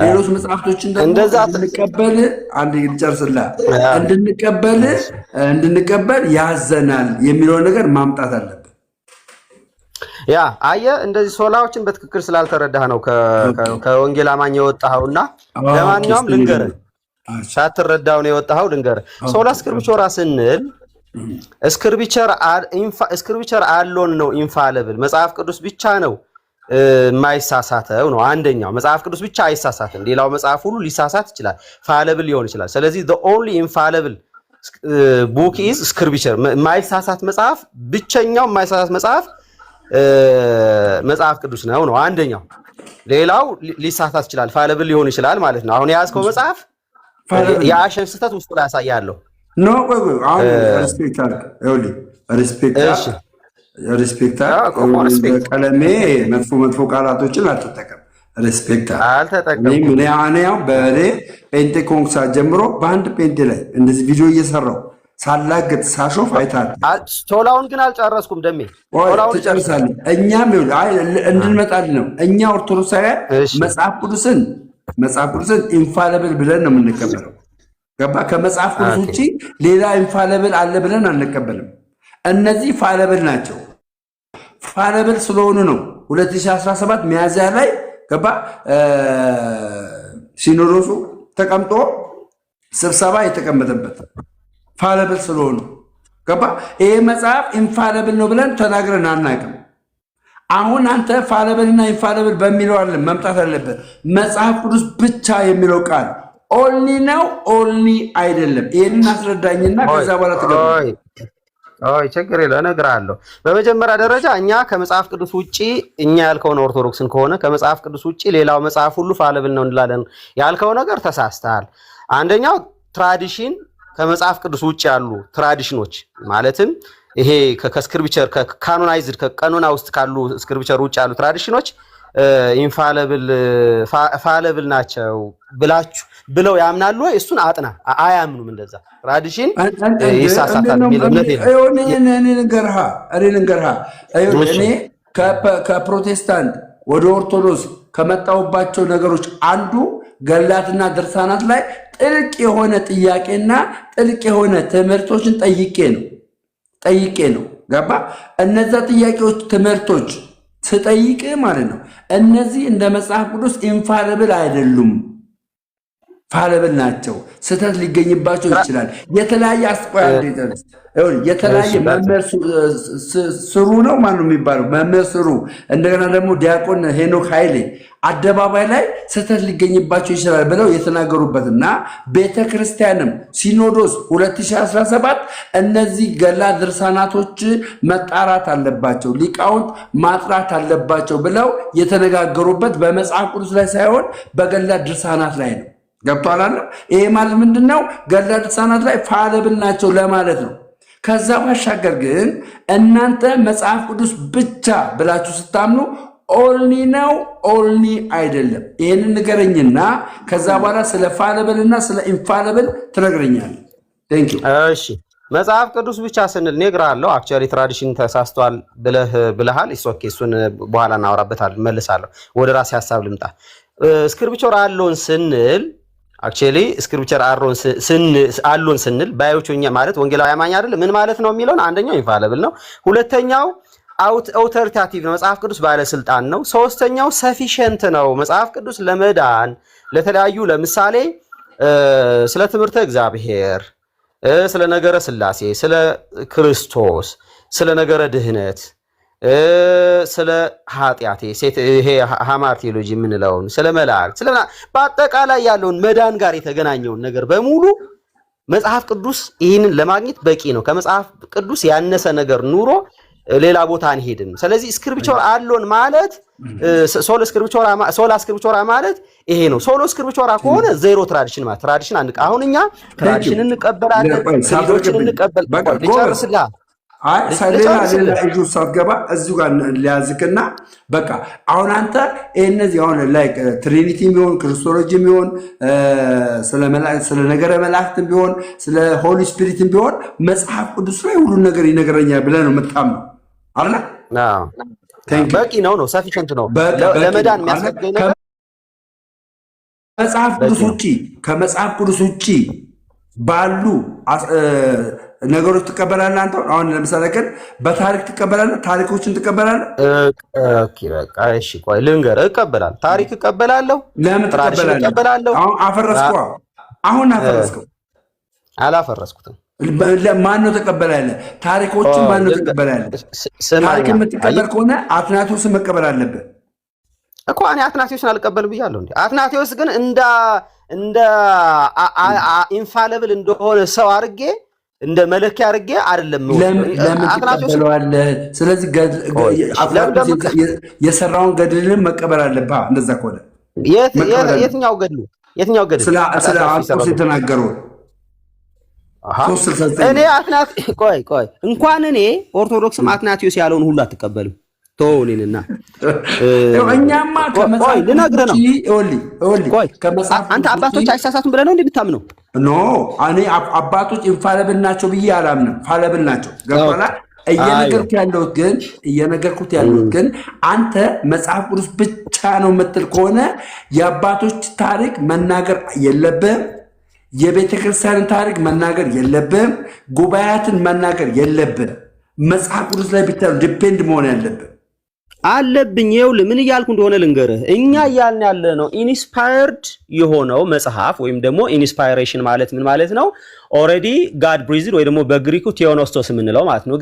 ሌሎች መጽሐፍቶችን ደግሞ እንድንቀበል አንድ ልጨርስላ እንድንቀበል ያዘናል የሚለውን ነገር ማምጣት አለብን። ያ አየህ፣ እንደዚህ ሶላዎችን በትክክል ስላልተረዳህ ነው ከወንጌል አማኝ የወጣኸውና። ለማንኛውም ልንገርህ፣ ሳትረዳው ነው የወጣኸው። ልንገርህ፣ ሶላ ስክሪፕቸራ ስንል ስክሪፕቸር አሎን ነው ኢንፋሊብል። መጽሐፍ ቅዱስ ብቻ ነው የማይሳሳተው ነው። አንደኛው መጽሐፍ ቅዱስ ብቻ አይሳሳትም። ሌላው መጽሐፍ ሁሉ ሊሳሳት ይችላል፣ ፋለብል ሊሆን ይችላል። ስለዚህ the only infallible book is scripture። የማይሳሳት መጽሐፍ፣ ብቸኛው የማይሳሳት መጽሐፍ መጽሐፍ ቅዱስ ነው አንደኛው። ሌላው ሊሳሳት ይችላል፣ ፋለብል ሊሆን ይችላል ማለት ነው። አሁን የያዝከው መጽሐፍ የአሸን ስህተት ውስጡ ላይ ያሳያለሁ። ኖ አሁን ሪስፔክት ቀለሜ መጥፎ ቃላቶችን አልተጠቀም። ሪስፔክት ያው በእኔ ጴንጤ ኮንክሳ ጀምሮ በአንድ ጴንጤ ላይ እንደዚህ ቪዲዮ እየሰራው ሳላግጥ ሳሾፍ አይታል። ቶላውን ግን አልጨረስኩም። ደሜ ትጨርሳለህ። እኛም እንድንመጣል ነው። እኛ ኦርቶዶክሳውያን መጽሐፍ ቅዱስን ኢንፋሊብል ብለን ነው የምንቀበለው። ገባ? ከመጽሐፍ ቅዱስ ውጭ ሌላ ኢንፋሊብል አለ ብለን አንቀበልም። እነዚህ ፋለብል ናቸው። ፋለብል ስለሆኑ ነው 2017 ሚያዝያ ላይ ገባ ሲኖዶሱ ተቀምጦ ስብሰባ የተቀመጠበት ፋለብል ስለሆኑ ገባ። ይሄ መጽሐፍ ኢንፋለብል ነው ብለን ተናግረን አናውቅም። አሁን አንተ ፋለብልና ኢንፋለብል በሚለው አለ መምጣት አለበት። መጽሐፍ ቅዱስ ብቻ የሚለው ቃል ኦንሊ ነው ኦንሊ አይደለም። ይሄንን አስረዳኝና ከዛ በኋላ ተገባ። ችግር የለው እነግርሃለሁ። በመጀመሪያ ደረጃ እኛ ከመጽሐፍ ቅዱስ ውጪ እኛ ያልከውን ኦርቶዶክስን ከሆነ ከመጽሐፍ ቅዱስ ውጪ ሌላው መጽሐፍ ሁሉ ፋለብል ነው እንላለን ያልከው ነገር ተሳስተሃል። አንደኛው ትራዲሽን ከመጽሐፍ ቅዱስ ውጪ ያሉ ትራዲሽኖች ማለትም ይሄ ከስክሪፕቸር ከካኖናይዝድ ከቀኖና ውስጥ ካሉ ስክሪፕቸር ውጪ ያሉ ትራዲሽኖች ፋለብል ናቸው ብለው ያምናሉ ወይ? እሱን አጥና። አያምኑም። እንደዛ ትራዲሽን ይሳሳታል የሚል እምነት የለም። እኔ ከፕሮቴስታንት ወደ ኦርቶዶክስ ከመጣሁባቸው ነገሮች አንዱ ገላትና ድርሳናት ላይ ጥልቅ የሆነ ጥያቄና ጥልቅ የሆነ ትምህርቶችን ጠይቄ ነው። ገባ? እነዛ ጥያቄዎች ትምህርቶች ስጠይቅ ማለት ነው እነዚህ እንደ መጽሐፍ ቅዱስ ኢንፋሊብል አይደሉም፣ ፋለብል ናቸው። ስህተት ሊገኝባቸው ይችላል። የተለያየ የተለያየ መምህር ስሩ ነው ማነው የሚባለው መምህር ስሩ፣ እንደገና ደግሞ ዲያቆን ሄኖክ ኃይሌ አደባባይ ላይ ስህተት ሊገኝባቸው ይችላል ብለው የተናገሩበትና ቤተክርስቲያንም ሲኖዶስ 2017 እነዚህ ገላ ድርሳናቶች መጣራት አለባቸው፣ ሊቃውንት ማጥራት አለባቸው ብለው የተነጋገሩበት በመጽሐፍ ቅዱስ ላይ ሳይሆን በገላ ድርሳናት ላይ ነው። ገብቷል አለ። ይሄ ማለት ምንድነው? ገላ ድርሳናት ላይ ፋለብል ናቸው ለማለት ነው። ከዛ ባሻገር ግን እናንተ መጽሐፍ ቅዱስ ብቻ ብላችሁ ስታምኑ ኦንሊ ነው ኦንሊ አይደለም። ይህንን ንገረኝና ከዛ በኋላ ስለ ፋለብልና ስለ ኢንፋለብል ትነግረኛለህ። ቴንክ ዩ። እሺ መጽሐፍ ቅዱስ ብቻ ስንል እነግርሃለሁ። አክቹዋሊ ትራዲሽን ተሳስቷል ብለሃል። ኦኬ፣ እሱን በኋላ እናወራበታለን፣ መልሳለሁ። ወደ ራሴ ሐሳብ ልምጣ። ስክሪፕቸር አሎን ስንል አክቹዋሊ ስክሪፕቸር አሎን ስንል ባዮቹኛ ማለት ወንጌላዊ አማኝ አይደል? ምን ማለት ነው የሚለውን አንደኛው ኢንፋሊብል ነው። ሁለተኛው አውቶሪታቲቭ ነው፣ መጽሐፍ ቅዱስ ባለስልጣን ነው። ሶስተኛው ሰፊሸንት ነው። መጽሐፍ ቅዱስ ለመዳን ለተለያዩ ለምሳሌ ስለ ትምህርተ እግዚአብሔር ስለ ነገረ ሥላሴ፣ ስለ ክርስቶስ፣ ስለ ነገረ ድህነት፣ ስለ ኃጢአቴ ይሄ ሃማር ቴዎሎጂ የምንለውን ስለ መላእክት በአጠቃላይ ያለውን መዳን ጋር የተገናኘውን ነገር በሙሉ መጽሐፍ ቅዱስ ይህንን ለማግኘት በቂ ነው። ከመጽሐፍ ቅዱስ ያነሰ ነገር ኑሮ ሌላ ቦታ አንሄድም። ስለዚህ ስክሪፕቸር አሎን ማለት ሶሎ ስክሪፕቸራ ማለት ይሄ ነው። ሶሎ ስክሪፕቸራ ከሆነ ዜሮ ትራዲሽን ማለት ትራዲሽን አንቀ አሁን እኛ ትራዲሽን እንቀበላለን፣ ሌሎችን እንቀበላለን። ልጨርስልህ ሌላ እጁ ሳትገባ እዚሁ ጋር ሊያዝክና በቃ አሁን አንተ እነዚህ አሁን ላይ ትሪኒቲ ቢሆን ክርስቶሎጂ ቢሆን ስለ ነገረ መላእክት ቢሆን ስለ ሆሊ ስፒሪት ቢሆን መጽሐፍ ቅዱስ ላይ ሁሉን ነገር ይነግረኛል ብለህ ነው የምታምነው አይደል? በቂ ነው ሰፊሽንት ነው ለመዳን የሚያስፈልገኝ ነገር ከመጽሐፍ ቅዱስ ውጪ ባሉ ነገሮች ትቀበላለህ አንተ። አሁን ለምሳሌ ግን በታሪክ ትቀበላለህ፣ ታሪኮችን ትቀበላለህ። ኦኬ በቃ እሺ፣ ቆይ ልንገርህ። እቀበላለሁ፣ ታሪክ እቀበላለሁ። ለምን ትቀበላለህ? አሁን አፈረስከው። አላፈረስኩትም። ማን ነው ተቀበላለህ? ታሪኮችን ማን ነው ተቀበላለህ? ታሪክ የምትቀበል ከሆነ አትናቴዎስን መቀበል አለብህ እኮ። እኔ አትናቴዎስን አልቀበልም ብያለሁ እንዴ? አትናቴዎስ ግን እንደ ኢንፋለብል እንደሆነ ሰው አድርጌ እንደ መለኪያ አድርጌ አይደለም። ለምን ትቀበለዋለህ? ስለዚህ የሰራውን ገድልን መቀበል አለብህ። እንደዛ ከሆነ የትኛው ገድሉ? ስለ አንጦስ የተናገረው እኔ ቆይ እንኳን እኔ ኦርቶዶክስም አትናቴዎስ ያለውን ሁሉ አትቀበልም። ተውኔንና እኛማ ልነግርህ ነው። አንተ አባቶች አይሳሳቱም ብለህ ነው እንደምታምነው? ኖ እኔ አባቶች ኢንፋለብል ናቸው ብዬ አላምንም። ፋለብል ናቸው። ገብቶሃል? እየነገርኩት ያለሁት ግን አንተ መጽሐፍ ቅዱስ ብቻ ነው የምትል ከሆነ የአባቶች ታሪክ መናገር የለብህም። የቤተ ክርስቲያንን ታሪክ መናገር የለብህም። ጉባኤያትን መናገር የለብህም። መጽሐፍ ቅዱስ ላይ ብቻ ዲፔንድ መሆን ያለብህ አለብኝ። ይኸውልህ ምን እያልኩ እንደሆነ ልንገርህ። እኛ እያልን ያለ ነው ኢንስፓየርድ የሆነው መጽሐፍ ወይም ደግሞ ኢንስፓይሬሽን ማለት ምን ማለት ነው? ኦልሬዲ ጋድ ብሪዝድ ወይ ደግሞ በግሪኩ ቴዎኖስቶስ የምንለው ማለት ነው።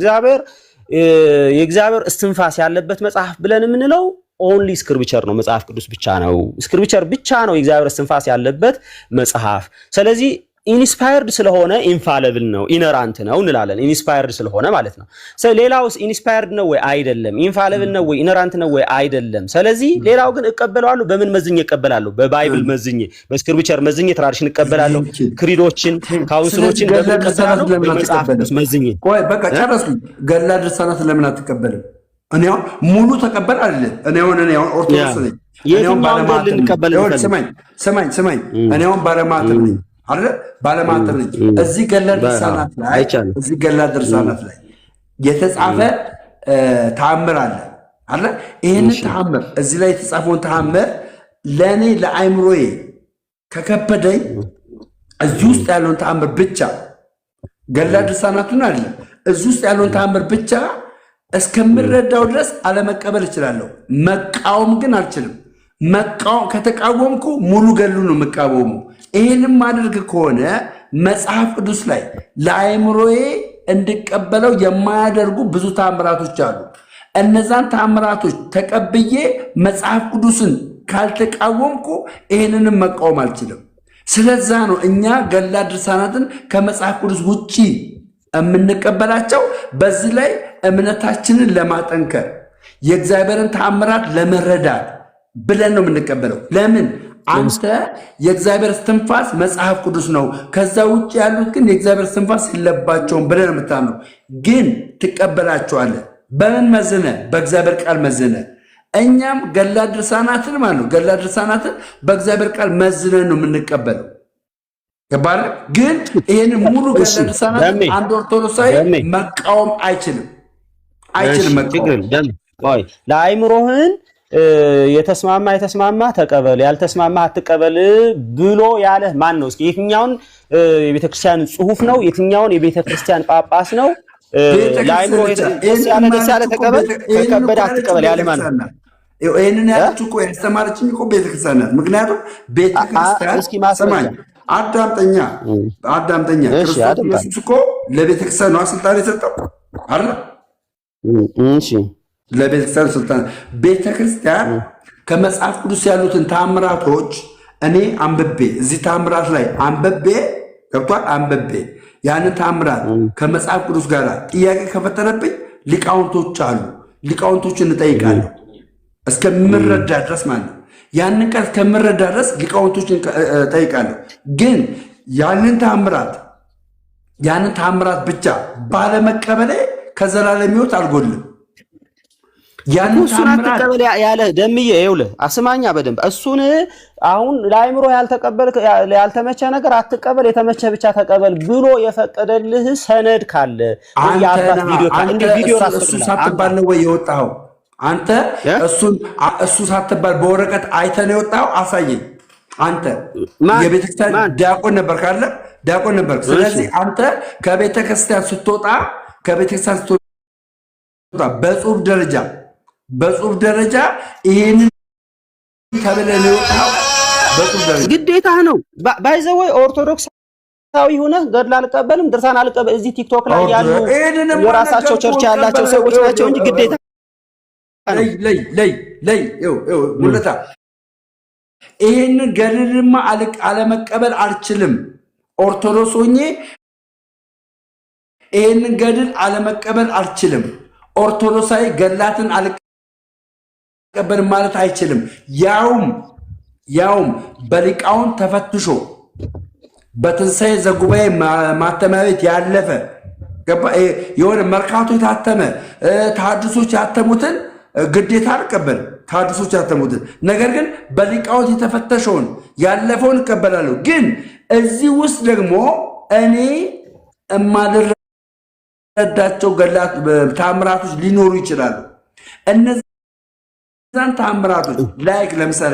የእግዚአብሔር እስትንፋስ ያለበት መጽሐፍ ብለን የምንለው ኦንሊ ስክሪፕቸር ነው። መጽሐፍ ቅዱስ ብቻ ነው። ስክሪፕቸር ብቻ ነው የእግዚአብሔር እስትንፋስ ያለበት መጽሐፍ። ስለዚህ ኢንስፓየርድ ስለሆነ ኢንፋለብል ነው፣ ኢነራንት ነው እንላለን። ኢንስፓየርድ ስለሆነ ማለት ነው። ሌላውስ ኢንስፓየርድ ነው ወይ አይደለም? ኢንፋለብል ነው ወይ ኢነራንት ነው ወይ አይደለም? ስለዚህ ሌላው ግን እቀበለዋለሁ። በምን መዝኜ እቀበላለሁ? በባይብል መዝኜ፣ በስክሪፕቸር መዝኜ ትራዲሽን እቀበላለሁ። ክሪዶችን፣ ካውንስሎችን በምን እቀበላለሁ? በመጽሐፍ ቅዱስ መዝኜ። ቆይ በቃ ጨረስኩኝ። ገድላ ድርሳናት ለምን አትቀበልም? እኔ ሙሉ ተቀበል አይደለም። እኔ ኦርቶዶክስ ነኝ። ስማኝ፣ እኔ ባለማተብ ነኝ አይደል? ባለማተብ ነኝ። እዚህ ገድለ ድርሳናት ላይ የተጻፈ ተአምር አለ አይደል? ይህንን ተአምር እዚህ ላይ የተጻፈውን ተአምር ለእኔ ለአይምሮዬ ከከበደኝ እዚህ ውስጥ ያለውን ተአምር ብቻ ገድለ ድርሳናቱን አይደለም፣ እዚህ ውስጥ ያለውን ተአምር ብቻ እስከምረዳው ድረስ አለመቀበል እችላለሁ። መቃወም ግን አልችልም። ከተቃወምኩ ሙሉ ገድሉ ነው የምቃወሙ። ይህንም ማድረግ ከሆነ መጽሐፍ ቅዱስ ላይ ለአእምሮዬ እንድቀበለው የማያደርጉ ብዙ ተአምራቶች አሉ። እነዛን ተአምራቶች ተቀብዬ መጽሐፍ ቅዱስን ካልተቃወምኩ ይህንንም መቃወም አልችልም። ስለዛ ነው እኛ ገድለ ድርሳናትን ከመጽሐፍ ቅዱስ ውጪ የምንቀበላቸው። በዚህ ላይ እምነታችንን ለማጠንከር የእግዚአብሔርን ተአምራት ለመረዳት ብለን ነው የምንቀበለው። ለምን? አንተ የእግዚአብሔር እስትንፋስ መጽሐፍ ቅዱስ ነው፣ ከዛ ውጭ ያሉት ግን የእግዚአብሔር እስትንፋስ የለባቸውም ብለን ነው የምታምነው። ግን ትቀበላቸዋለህ። በምን መዝነ? በእግዚአብሔር ቃል መዝነ። እኛም ገድለ ድርሳናትን ማለት ነው ገድለ ድርሳናትን በእግዚአብሔር ቃል መዝነን ነው የምንቀበለው። ገባህ? ግን ይህን ሙሉ ገድለ ድርሳናትን አንድ ኦርቶዶክሳዊ መቃወም አይችልም። ለአይምሮህን የተስማማ ተቀበል፣ ያልተስማማ አትቀበል ብሎ ያለህ ማን ነው? እስኪ የትኛውን የቤተክርስቲያን ጽሑፍ ነው? የትኛውን የቤተክርስቲያን ጳጳስ ነው? ለአይምሮ ደስ ያለ ተቀበል፣ ከከበደ አትቀበል ያለህ ማን ነው? ይህንን ያለችው እኮ ያስተማረችኝ እኮ ቤተክርስቲያን ናት። ምክንያቱም ቤተክርስቲያን አዳምጠኛ እሺ ክርስቶስ አዳምጣ። ኢየሱስ እኮ ለቤተክርስቲያን ነው ስልጣን የሰጠው አይደል? እሺ ለቤተክርስቲያን ስልጣን ቤተክርስቲያን ከመጽሐፍ ቅዱስ ያሉትን ታምራቶች እኔ አንብቤ እዚህ ታምራት ላይ አንብቤ ገብቷል። አንብቤ ያንን ታምራት ከመጽሐፍ ቅዱስ ጋር ጥያቄ ከፈጠረብኝ ሊቃውንቶች አሉ፣ ሊቃውንቶችን እጠይቃለሁ እስከምረዳ ድረስ ማለት ነው። ያንን ቃል እስከምረዳ ድረስ ሊቃውንቶችን እጠይቃለሁ። ግን ያንን ታምራት ብቻ ባለመቀበሌ ከዘላለም ሕይወት አልጎልም። እሱን አትቀበል ያለ ደምዬ ይኸውልህ፣ አስማኛ በደንብ እሱን አሁን ለአይምሮ ያልተመቸ ነገር አትቀበል፣ የተመቸ ብቻ ተቀበል ብሎ የፈቀደልህ ሰነድ ካለ የአባት ቪዲዮ እሱ ሳትባል ነው ወይ የወጣኸው? አንተ እሱ ሳትባል በወረቀት አይተህ ነው የወጣኸው? አሳየኝ። አንተ የቤተክርስቲያን ዲያቆን ነበር ካለ ዲያቆን ነበር። ስለዚህ አንተ ከቤተክርስቲያን ስትወጣ በጽሁፍ ደረጃ ይሄንን ተብለህ ነው የወጣኸው። በጽሁፍ ደረጃ ግዴታ ነው። ባይዘወይ ኦርቶዶክሳዊ ሆነህ ገድል አልቀበልም ድርሳን አልቀበል እዚህ ቲክቶክ ላይ ያሉ የራሳቸው ቸርች ያላቸው ሰዎች ናቸው እንጂ ግዴታ ለይ ሙለታ ይሄንን ገድልማ አለመቀበል አልችልም። ኦርቶዶክስ ሆኜ ይሄንን ገድል አለመቀበል አልችልም። ኦርቶዶክሳዊ ገድላትን አልቀበልም ማለት አይችልም። ያውም በሊቃውን ተፈትሾ በትንሣኤ ዘጉባኤ ማተሚያ ቤት ያለፈ የሆነ መርካቶ የታተመ ተሐድሶች ያተሙትን ግዴታ አልቀበልም። ተሐድሶች ያተሙትን ነገር ግን በሊቃውንት የተፈተሸውን ያለፈውን እቀበላለሁ። ግን እዚህ ውስጥ ደግሞ እኔ የማልረዳቸው ታምራቶች ሊኖሩ ይችላሉ። እነዛን ታምራቶች ላይክ ለምሳሌ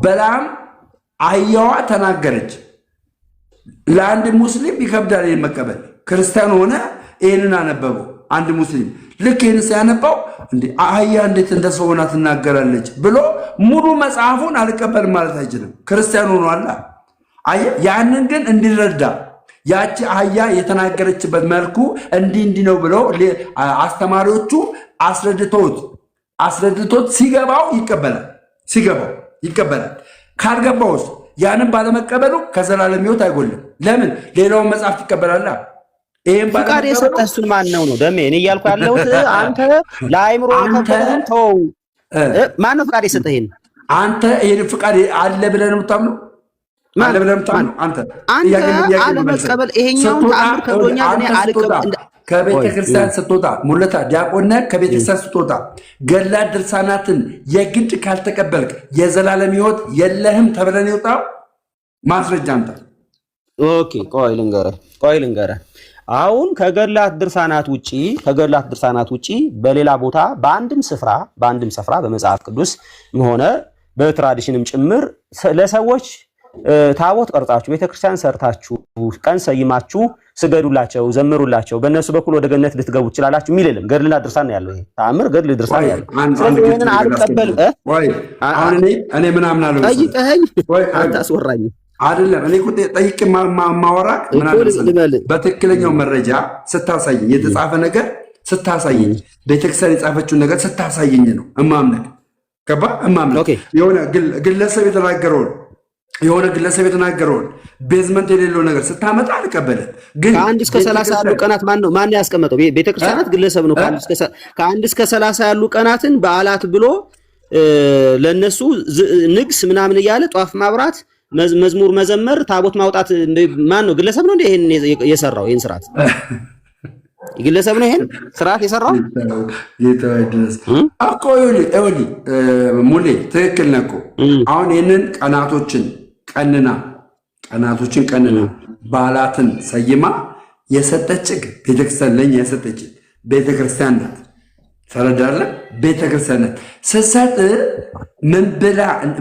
በላም አህያዋ ተናገረች። ለአንድ ሙስሊም ይከብዳል ይህን መቀበል። ክርስቲያን ሆነ ይህንን አነበበው አንድ ሙስሊም ልክ ይህን ሲያነባው እንዴ አህያ እንዴት እንደ ሰው ሆና ትናገራለች ብሎ ሙሉ መጽሐፉን አልቀበልም ማለት አይችልም። ክርስቲያን ሆኖ አላ ያንን ግን እንዲረዳ ያቺ አህያ የተናገረችበት መልኩ እንዲህ ነው ብለው አስተማሪዎቹ አስረድቶት ሲገባው ይቀበላል። ካልገባውስ ያንን ባለመቀበሉ ከዘላለም ሕይወት አይጎልም። ለምን ሌላውን መጽሐፍ ትቀበላላ? ይሄን ፍቃድ የሰጠህ እሱን ማን ነው ደሜ? እኔ እያልኩ ያለሁት አንተ ለአይምሮ ከተን ተው። ማን ነው ፍቃድ የሰጠህ? ይሄን አንተ ይሄን ፍቃድ አለ ብለህ ነው የምታምነው? አለ ብለህ ነው የምታምነው? አንተ አለመቀበል ይሄኛውን ተአምር ከብሎኛል እኔ አልቀበል። ከቤተክርስቲያን ስትወጣ ሙለታ ዲያቆን ነህ። ከቤተክርስቲያን ስትወጣ ገድላት ድርሳናትን የግድ ካልተቀበልክ የዘላለም ሕይወት የለህም ተብለህ ነው የወጣው። ማስረጃ አምጣ። ኦኬ ቆይ ልንገርህ። አሁን ከገድላት ድርሳናት ውጪ በሌላ ቦታ በአንድም ስፍራ በመጽሐፍ ቅዱስ ሆነ በትራዲሽንም ጭምር ለሰዎች ታቦት ቀርጻችሁ ቤተክርስቲያን ሰርታችሁ ቀን ሰይማችሁ ስገዱላቸው፣ ዘምሩላቸው፣ በእነሱ በኩል ወደ ገነት ልትገቡ ትችላላችሁ የሚል የለም። ገድልና ድርሳን ነው ያለው። ይሄ ተአምር ገድል ድርሳን ነው ያለው። ስለዚህ ይሄንን አልቀበልም። እኔ ምን አምናለሁ? ጠይቀኸኝ አታስወራኝ አይደለም። እኔ እኮ ጠይቄ ማወራቅ ምን አለ በትክክለኛው መረጃ ስታሳየኝ፣ የተጻፈ ነገር ስታሳየኝ፣ ቤተክርስቲያን የጻፈችውን ነገር ስታሳየኝ ነው እማምነህ። ገባ? እማምነህ የሆነ ግለሰብ የተናገረውን ቤዝመንት የሌለው ነገር ስታመጣ አልቀበልም። ግን ከአንድ እስከ 30 ያሉ ቀናት ማን ያስቀመጠው? ቤተክርስቲያናት ግለሰብ ነው። ከአንድ እስከ 30 ያሉ ቀናትን በዓላት ብሎ ለነሱ ንግስ ምናምን እያለ ጧፍ ማብራት፣ መዝሙር መዘመር፣ ታቦት ማውጣት ማን ነው? ግለሰብ ነው እንዴ ይሄን የሰራው? ይሄን ስርዓት ግለሰብ ነው ይሄን ስርዓት የሰራው? እኮ ይኸውልህ ሙሌ ትክክል ነህ እኮ። አሁን ይህንን ቀናቶችን ቀንና በዓላትን ሰይማ የሰጠችግ ቤተክርስቲያን ለእኛ የሰጠችን ቤተክርስቲያን ናት። ተረዳለህ? ቤተክርስቲያን ናት። ስትሰጥ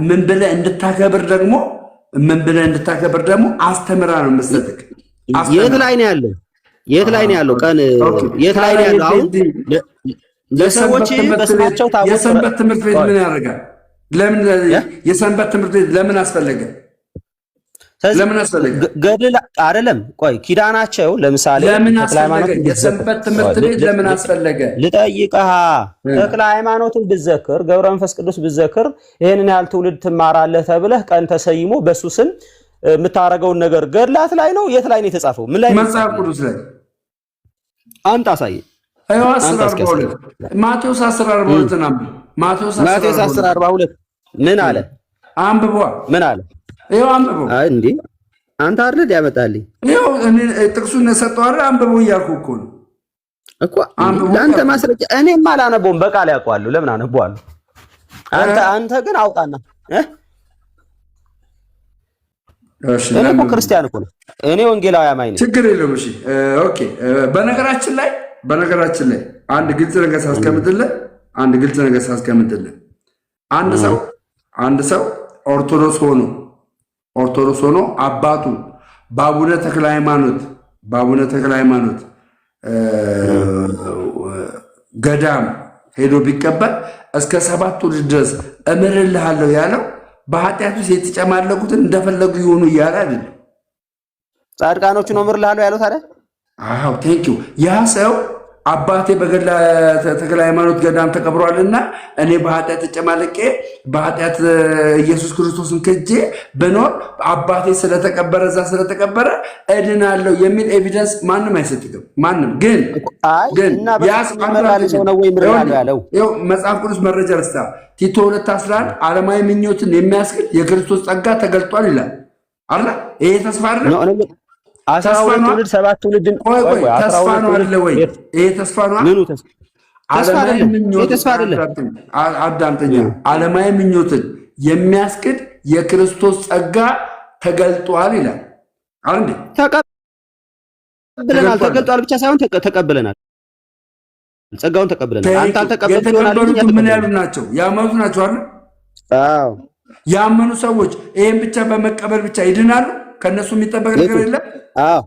ምን ብለህ እንድታከብር ደግሞ አስተምራ ነው የምትሰጥህ። የት ላይ ነው ያለው? ቀን የት ላይ ነው ያለው? አሁን ለሰዎች በስማቸው ታቦት የሰንበት ትምህርት ቤት ምን ያደርጋል? ለምን የሰንበት ትምህርት ቤት ለምን አስፈለገ? ለምን አስፈለገ? ገድል አይደለም። ቆይ ኪዳናቸው ለምሳሌ ለምን አስፈለገ? የሰንበት ትምህርት ቤት ለምን አስፈለገ? ልጠይቅህ። ተክለ ሃይማኖትን ብትዘክር፣ ገብረ መንፈስ ቅዱስ ብትዘክር ይሄንን ያህል ትውልድ ትማራለህ ተብለህ ቀን ተሰይሞ በሱ ስም የምታረገውን ነገር ገድላት ላይ ነው? የት ላይ ነው የተጻፈው? ምን ላይ ነው? መጽሐፍ ቅዱስ ላይ አምጣ አሳይ። ማቴዎስ 10:42 ነው። ማቴዎስ 10:42 ምን አለ? አንብቧ። ምን አለ? ይኸው አንብቦ። አይ እንዴ አንተ አይደል ያመጣልኝ? ይኸው እኔ ጥቅሱን ሰጠው አይደል? አንብቦ እያልኩ እኮ ነው እኮ ለአንተ ማስረጃ። እኔማ አላነበውም፣ በቃል ያውቀዋለሁ። ለምን አነበዋለሁ? አንተ ግን አውጣና እኔ እኮ ክርስቲያን እኮ ነው። እኔ ወንጌላዊ አማኝ ነኝ። ችግር የለውም። እሺ ኦኬ። በነገራችን ላይ አንድ ግልጽ ነገር ሳስቀምጥልህ አንድ ሰው ኦርቶዶክስ ሆኖ አባቱ በአቡነ ተክለ ሃይማኖት ገዳም ሄዶ ቢቀበል እስከ 7 ትውልድ ድረስ እምርልሃለሁ ያለው በኃጢአት ውስጥ የተጨማለቁትን እንደፈለጉ ይሆኑ እያለ አይደለም። ጻድቃኖቹ ነው እምርልሃለሁ ያለው ታዲያ። አዎ ቴንኪው። ያ ሰው አባቴ በገድለ ተክለ ሃይማኖት ገዳም ተቀብሯልና እኔ በኃጢአት ተጨማለቄ በኃጢአት ኢየሱስ ክርስቶስን ክጄ ብኖር አባቴ ስለተቀበረ እድናለሁ የሚል ኤቪደንስ ማንም አይሰጥም። ማንም ግን መጽሐፍ ቅዱስ መረጃ ልስታ። ቲቶ 2:11 ዓለማዊ ምኞትን የሚያስክድ የክርስቶስ ጸጋ ተገልጧል ይላል አይደል? ይሄ ተስፋ አይደል? 12 ትውልድ 7 ትውልድን ተስፋ ነው አይደለ ወይ? ይሄ ተስፋ ነው። ምኑ ተስፋ? ዓለማዊ ምኞትን የሚያስክድ የክርስቶስ ጸጋ ተገልጧል ይላል አይደል? ተቀብለናል። ተገልጧል ብቻ ሳይሆን ተቀብለናል። ጸጋውን ተቀብለናል። አንተ አልተቀበልክ ይሆናል እንጂ ምን ያሉ ናቸው? ያመኑ ናቸው አይደል? አዎ ያመኑ ሰዎች ይሄን ብቻ በመቀበል ብቻ ይድናሉ? ከነሱ የሚጠበቅ ነገር የለም። አዎ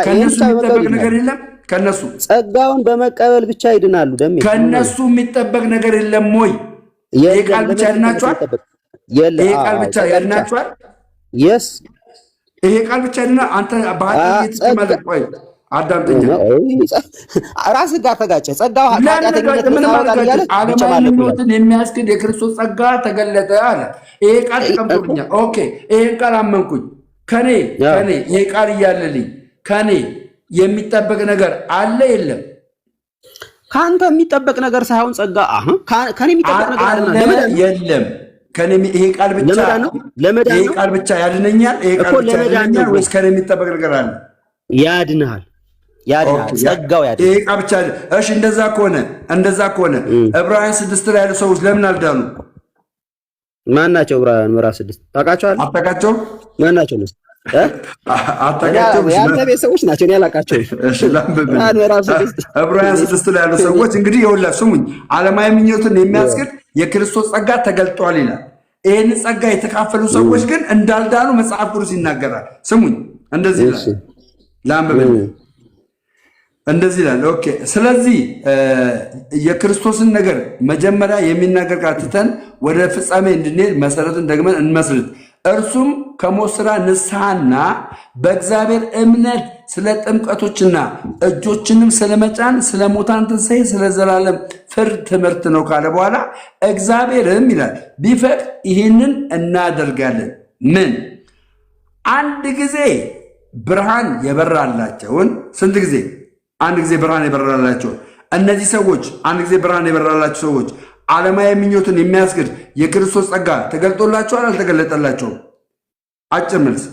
ከነሱ የሚጠበቅ ነገር የለም። ከነሱ ጸጋውን በመቀበል ብቻ ይድናሉ። ደም ከነሱ የሚጠበቅ ነገር የለም ወይ? ይሄ ቃል ብቻ ያድናቸዋል? ይሄ ቃል ብቻ ያድናቸዋል? yes ይሄ ቃል ብቻ ያድና። አንተ በኃጢአት የተጨማለቅ ቆይ አዳምጠኛ። ራስህ ጋር ተጋጨ። ጸጋው ኃጢአተኝነት ምን ማለት ነው? ዓለማዊ ምኞትን የሚያስክድ የክርስቶስ ጸጋ ተገለጠ አለ። ይሄ ቃል ተቀምጦልኛል። ኦኬ ይሄን ቃል አመንኩኝ። ከኔ ይሄ ቃል እያለልኝ ከኔ የሚጠበቅ ነገር አለ የለም? ካንተ የሚጠበቅ ነገር ሳይሆን ጸጋ ከኔ የሚጠበቅ ነገር አለ የለም? ከኔ ይሄ ቃል ብቻ ለመዳን ይሄ ቃል ብቻ ያድነኛል? ይሄ ቃል ብቻ ያድነኛል ወይስ ከኔ የሚጠበቅ ነገር አለ? ያድንሃል። ጸጋው ያድንሃል። ይሄ ቃል ብቻ። እሺ እንደዛ ከሆነ ዕብራውያን 6 ላይ ያሉ ሰዎች ለምን አልዳኑ? ማን ናቸው? ዕብራውያን ምዕራፍ 6 ታውቃቸዋለህ? አታውቃቸውም? ማን ናቸው? አታውቃቸውም? ያንተ ቤት ሰዎች ናቸው። እኔ አላውቃቸውም። ዕብራውያን 6 ላይ ያሉ ሰዎች እንግዲህ ይኸውልህ ስሙኝ፣ ዓለማዊ ምኞትን የሚያስክድ የክርስቶስ ጸጋ ተገልጧል ይላል። ይህን ጸጋ የተካፈሉ ሰዎች ግን እንዳልዳኑ መጽሐፍ ቅዱስ ይናገራል። ስሙኝ፣ እንደዚህ ይላል። ላንብብ። እንደዚህ ይላል። ኦኬ። ስለዚህ የክርስቶስን ነገር መጀመሪያ የሚናገር ቃል ትተን ወደ ፍጻሜ እንድንሄድ መሰረትን ደግመን እንመስርት። እርሱም ከሞት ሥራ ንስሐና በእግዚአብሔር እምነት ስለ ጥምቀቶችና እጆችንም ስለመጫን ስለ ሙታን ትንሣኤ ስለ ዘላለም ፍርድ ትምህርት ነው ካለ በኋላ እግዚአብሔርም ይላል ቢፈቅድ ይህንን እናደርጋለን። ምን? አንድ ጊዜ ብርሃን የበራላቸውን ስንት ጊዜ? አንድ ጊዜ ብርሃን የበራላቸውን እነዚህ ሰዎች አንድ ጊዜ ብርሃን የበራላቸው ሰዎች ዓለማዊ ምኞትን የሚያስክድ የክርስቶስ ጸጋ ተገልጦላቸዋል? አልተገለጠላቸውም? አጭር መልስ።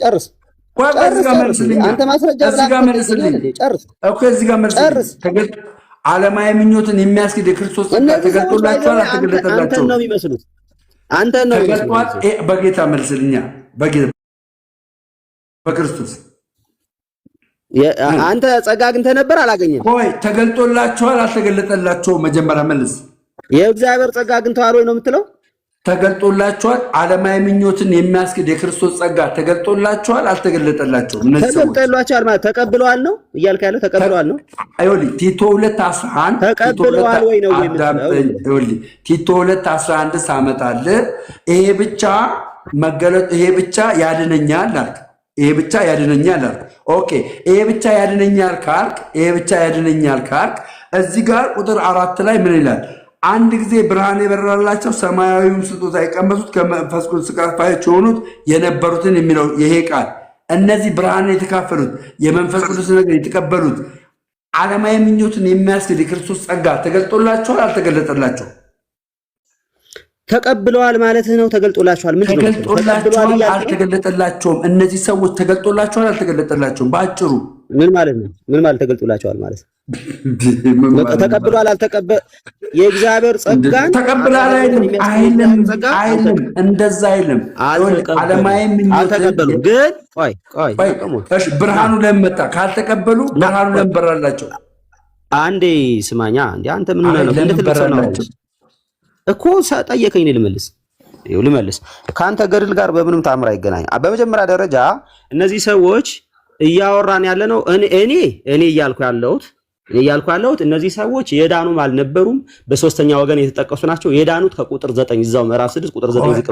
ጨርስ። አንተ ማስረጃ ዓለማዊ ምኞትን የሚያስክድ የክርስቶስ ጸጋ ተገልጦላቸዋል? አልተገለጠላቸውም? ነው የሚመስሉት። አንተ ነው ተገልጧል። በጌታ መልስልኛ። በክርስቶስ አንተ ጸጋ አግኝተህ ነበር? አላገኘም? ቆይ ተገልጦላቸዋል? አልተገለጠላቸውም? መጀመሪያ መልስ። የእግዚአብሔር ጸጋ አግኝተዋል ወይ ነው የምትለው? ተገልጦላቸዋል። ዓለማዊ ምኞትን የሚያስክድ የክርስቶስ ጸጋ ተገልጦላቸዋል አልተገለጠላቸውም? እነዚህ ሰዎች ተገልጦላቸዋል ማለት ተቀብለዋል ነው እያልክ ያለው? ተቀብለዋል ነው? አይወልይ ቲቶ 2:11 ተቀብለዋል ወይ ነው የምትለው? አይወልይ ቲቶ 2:11 ሳመጣል ይሄ ብቻ መገለጥ ይሄ ብቻ ያድነኛል አልክ። ይሄ ብቻ ያድነኛል አልክ። ኦኬ ይሄ ብቻ ያድነኛል ካልክ እዚህ ጋር ቁጥር 4 ላይ ምን ይላል? አንድ ጊዜ ብርሃን የበራላቸው ሰማያዊውን ስጦታ የቀመሱት ከመንፈስ ቅዱስ ተካፋዮች የሆኑት የነበሩትን የሚለው ይሄ ቃል እነዚህ ብርሃን የተካፈሉት የመንፈስ ቅዱስ ነገር የተቀበሉት ዓለማዊ ምኞትን የሚያስክድ የክርስቶስ ጸጋ ተገልጦላቸዋል አልተገለጠላቸው? ተቀብለዋል ማለት ነው። ተገልጦላቸዋል ምን ተገልጦላቸዋል አልተገለጠላቸውም? እነዚህ ሰዎች ተገልጦላቸዋል አልተገለጠላቸውም? በአጭሩ ምን ማለት ነው? ምን ማለት ተገልጦላቸዋል ማለት ተቀብሏል አልተቀበ የእግዚአብሔር ጸጋን ተቀብሏል አይልም እንደዛ አይልም። ዓለማዊ ምኞት አልተቀበሉም። ግን እሺ ብርሃኑ ለምን መጣ? ካልተቀበሉ ብርሃኑ ለምን በራላቸው? አንዴ ስማኛ እንዴ አንተ ምን ሆነህ ነው እንደተለሰው እኮ ጠየቀኝ። ልመልስ ከአንተ ገድል ጋር በምንም ታምር አይገናኝ። በመጀመሪያ ደረጃ እነዚህ ሰዎች እያወራን ያለ ነው እኔ እያልኩ ያለሁት እነዚህ ሰዎች የዳኑም አልነበሩም፣ በሶስተኛ ወገን የተጠቀሱ ናቸው። የዳኑት ከቁጥር 9 እዛው ምዕራፍ 6 ቁጥር 9 ዝቅ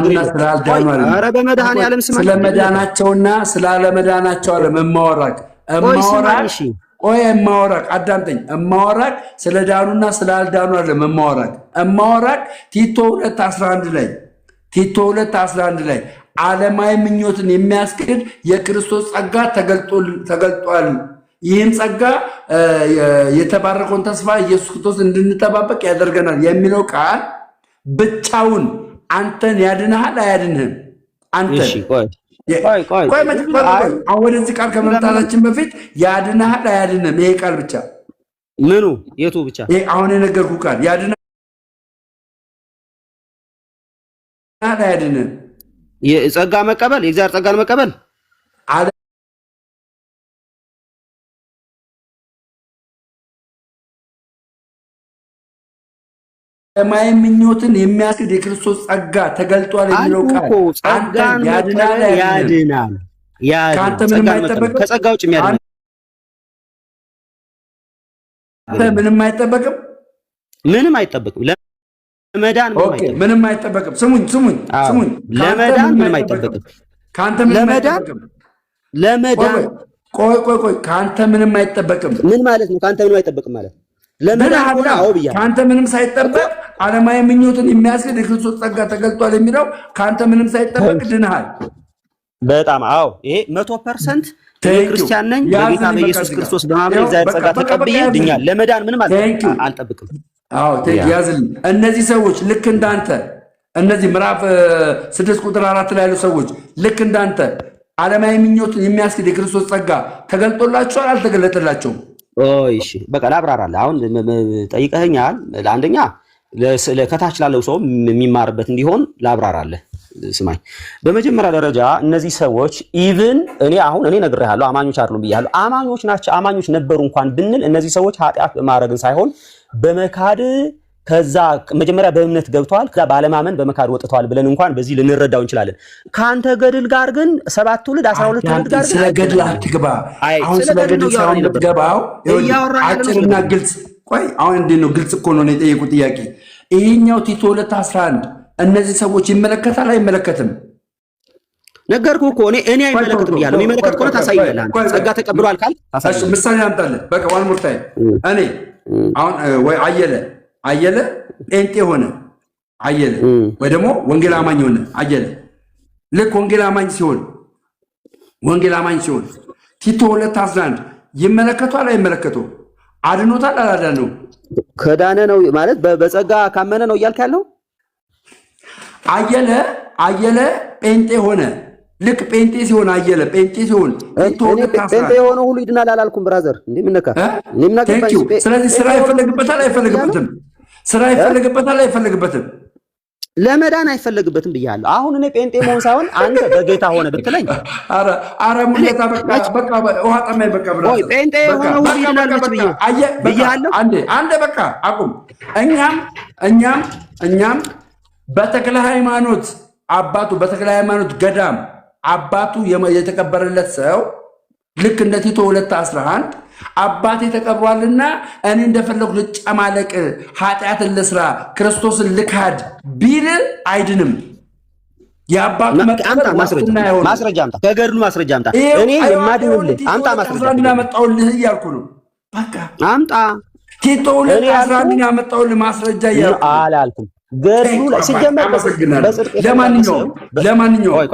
ብለህ ታገኛለህ። ኧረ በመድኃኒዓለም ስማ ስለመዳናቸውና ስላለመዳናቸው አለመማወራቅ አዳምጠኝ። እማወራቅ ስለ ዳኑና ስላልዳኑ አለመማወራቅ እማወራቅ ቲቶ 2:11 ላይ ዓለማዊ ምኞትን የሚያስክድ የክርስቶስ ጸጋ ተገልጧል። ይህም ጸጋ የተባረከውን ተስፋ ኢየሱስ ክርስቶስ እንድንጠባበቅ ያደርገናል የሚለው ቃል ብቻውን አንተን ያድንሃል አያድንህም? አሁን ወደዚህ ቃል ከመምጣታችን በፊት ያድንሃል አያድንህም? ይሄ ቃል ብቻ ምኑ የቱ ብቻ? ይሄ አሁን የነገርኩ ቃል ያድንሃል አያድንህም? የጸጋ መቀበል የእግዚአብሔር ጸጋን መቀበል ዓለማዊ ምኞትን የሚያስክድ የክርስቶስ ጸጋ ተገልጧል የሚለው ቃል ጸጋን ያድናል። ከአንተ ምንም አይጠበቅም። ከጸጋ ውጭ የሚያድናል ምንም አይጠበቅም። ለመዳን ምንም አይጠበቅም። ስሙኝ ለመዳን ምንም አይጠበቅም። ከአንተ ምንም አይጠበቅም። ለመዳን ቆይ ከአንተ ምንም አይጠበቅም። ምን ማለት ነው? ከአንተ ምንም አይጠበቅም ማለት ከአንተ ምንም ሳይጠበቅ ዓለማዊ ምኞትን የሚያስክድ የክርስቶስ ጸጋ ተገልጧል የሚለው ከአንተ ምንም ሳይጠበቅ ድነሃል። በጣም አዎ፣ ይሄ 100% ክርስቲያን ነኝ በጌታ በኢየሱስ ክርስቶስ በማመን እግዚአብሔር ጸጋ ተቀብዬ ድኛል። ለመዳን ምንም አልጠብቅም። አዎ ያዝልኝ። እነዚህ ሰዎች ልክ እንዳንተ እነዚህ ምዕራፍ 6 ቁጥር 4 ላይ ያሉ ሰዎች ልክ እንዳንተ ዓለማዊ ምኞትን የሚያስክድ የክርስቶስ ጸጋ ተገልጦላቸዋል አልተገለጠላቸውም? እሺ በቃ ላብራራለህ። አሁን ጠይቀኸኛል። ለአንደኛ ከታች ላለው ሰው የሚማርበት እንዲሆን ላብራራለህ። ስማኝ፣ በመጀመሪያ ደረጃ እነዚህ ሰዎች ኢቭን እኔ ነግሬሃለሁ፣ አማኞች አይደሉም ብያለሁ። አማኞች ናቸው። አማኞች ነበሩ እንኳን ብንል እነዚህ ሰዎች ኃጢአት በማድረግን ሳይሆን በመካድ ከዛ መጀመሪያ በእምነት ገብተዋል፣ ከዛ ባለማመን በመካድ ወጥተዋል ብለን እንኳን በዚህ ልንረዳው እንችላለን። ከአንተ ገድል ጋር ግን 7 ትውልድ 12 ትውልድ ጋር ስለ ገድል አትግባ። አሁን ስለ ገድል ሳይሆን የምትገባው አጭርና ግልጽ። ቆይ አሁን እንዴት ነው? ግልጽ እኮ ነው የጠየቁት ጥያቄ። ይሄኛው ቲቶ 2:11 እነዚህ ሰዎች ይመለከታል አይመለከትም? ነገርኩህ እኮ እኔ አይመለከትም ብያለሁ። የሚመለከት ከሆነ ታሳይኛለህ። ጸጋ ተቀብሏል ካልክ ታሳይኛለህ። ምሳሌ አምጣልህ። በቃ ዋን ሞር ታይም እኔ አሁን ወይ አየለ ጴንጤ ሆነ አየለ ወይ ደግሞ ወንጌል አማኝ ሆነ አየለ። ልክ ወንጌል አማኝ ሲሆን ቲቶ 2:11 ይመለከቷል አይመለከተው? አድኖታል አላዳነው? ከዳነ ነው ማለት በጸጋ ካመነ ነው እያልክ ያለው? አየለ ጴንጤ ሆነ። ልክ ጴንጤ ሲሆን ጴንጤ የሆነ ሁሉ ይድናል አላልኩም ብራዘር። እንዴ ምን ነካ? ስለዚህ ስራ ይፈልግበታል አይፈልግበትም? ለመዳን አይፈለግበትም ብያለሁ። አሁን እኔ ጴንጤ መሆን ሳይሆን አንተ በጌታ ሆነ ብትለኝ አረ ሙለታ በቃ ውሃ ጠማኝ በቃ ብራዘር። ወይ ጴንጤ የሆነ ሁሉ ይድናል ብያለሁ። አንዴ በቃ አቁም። እኛም በተክለ ሃይማኖት አባቱ በተክለ ሃይማኖት ገዳም አባቱ የተቀበረለት ሰው ልክ እንደ ቲቶ 2:11 አባቴ ተቀብሯልና እኔ እንደፈለኩ ልጨማለቅ ኃጢአትን ልስራ ክርስቶስን ልካድ ቢል አይድንም። የአባቱ አምጣ ማስረጃ አምጣ፣ ከገድሉ ማስረጃ አምጣ። እኔ የማድንልህ አምጣ ማስረጃ ያመጣሁልህ እያልኩ ነው። በቃ አምጣ። ቲቶ 2:11 ያመጣሁልህ ማስረጃ እያልኩ አላልኩም። ገድሉ ላይ ሲጀመር ለማንኛውም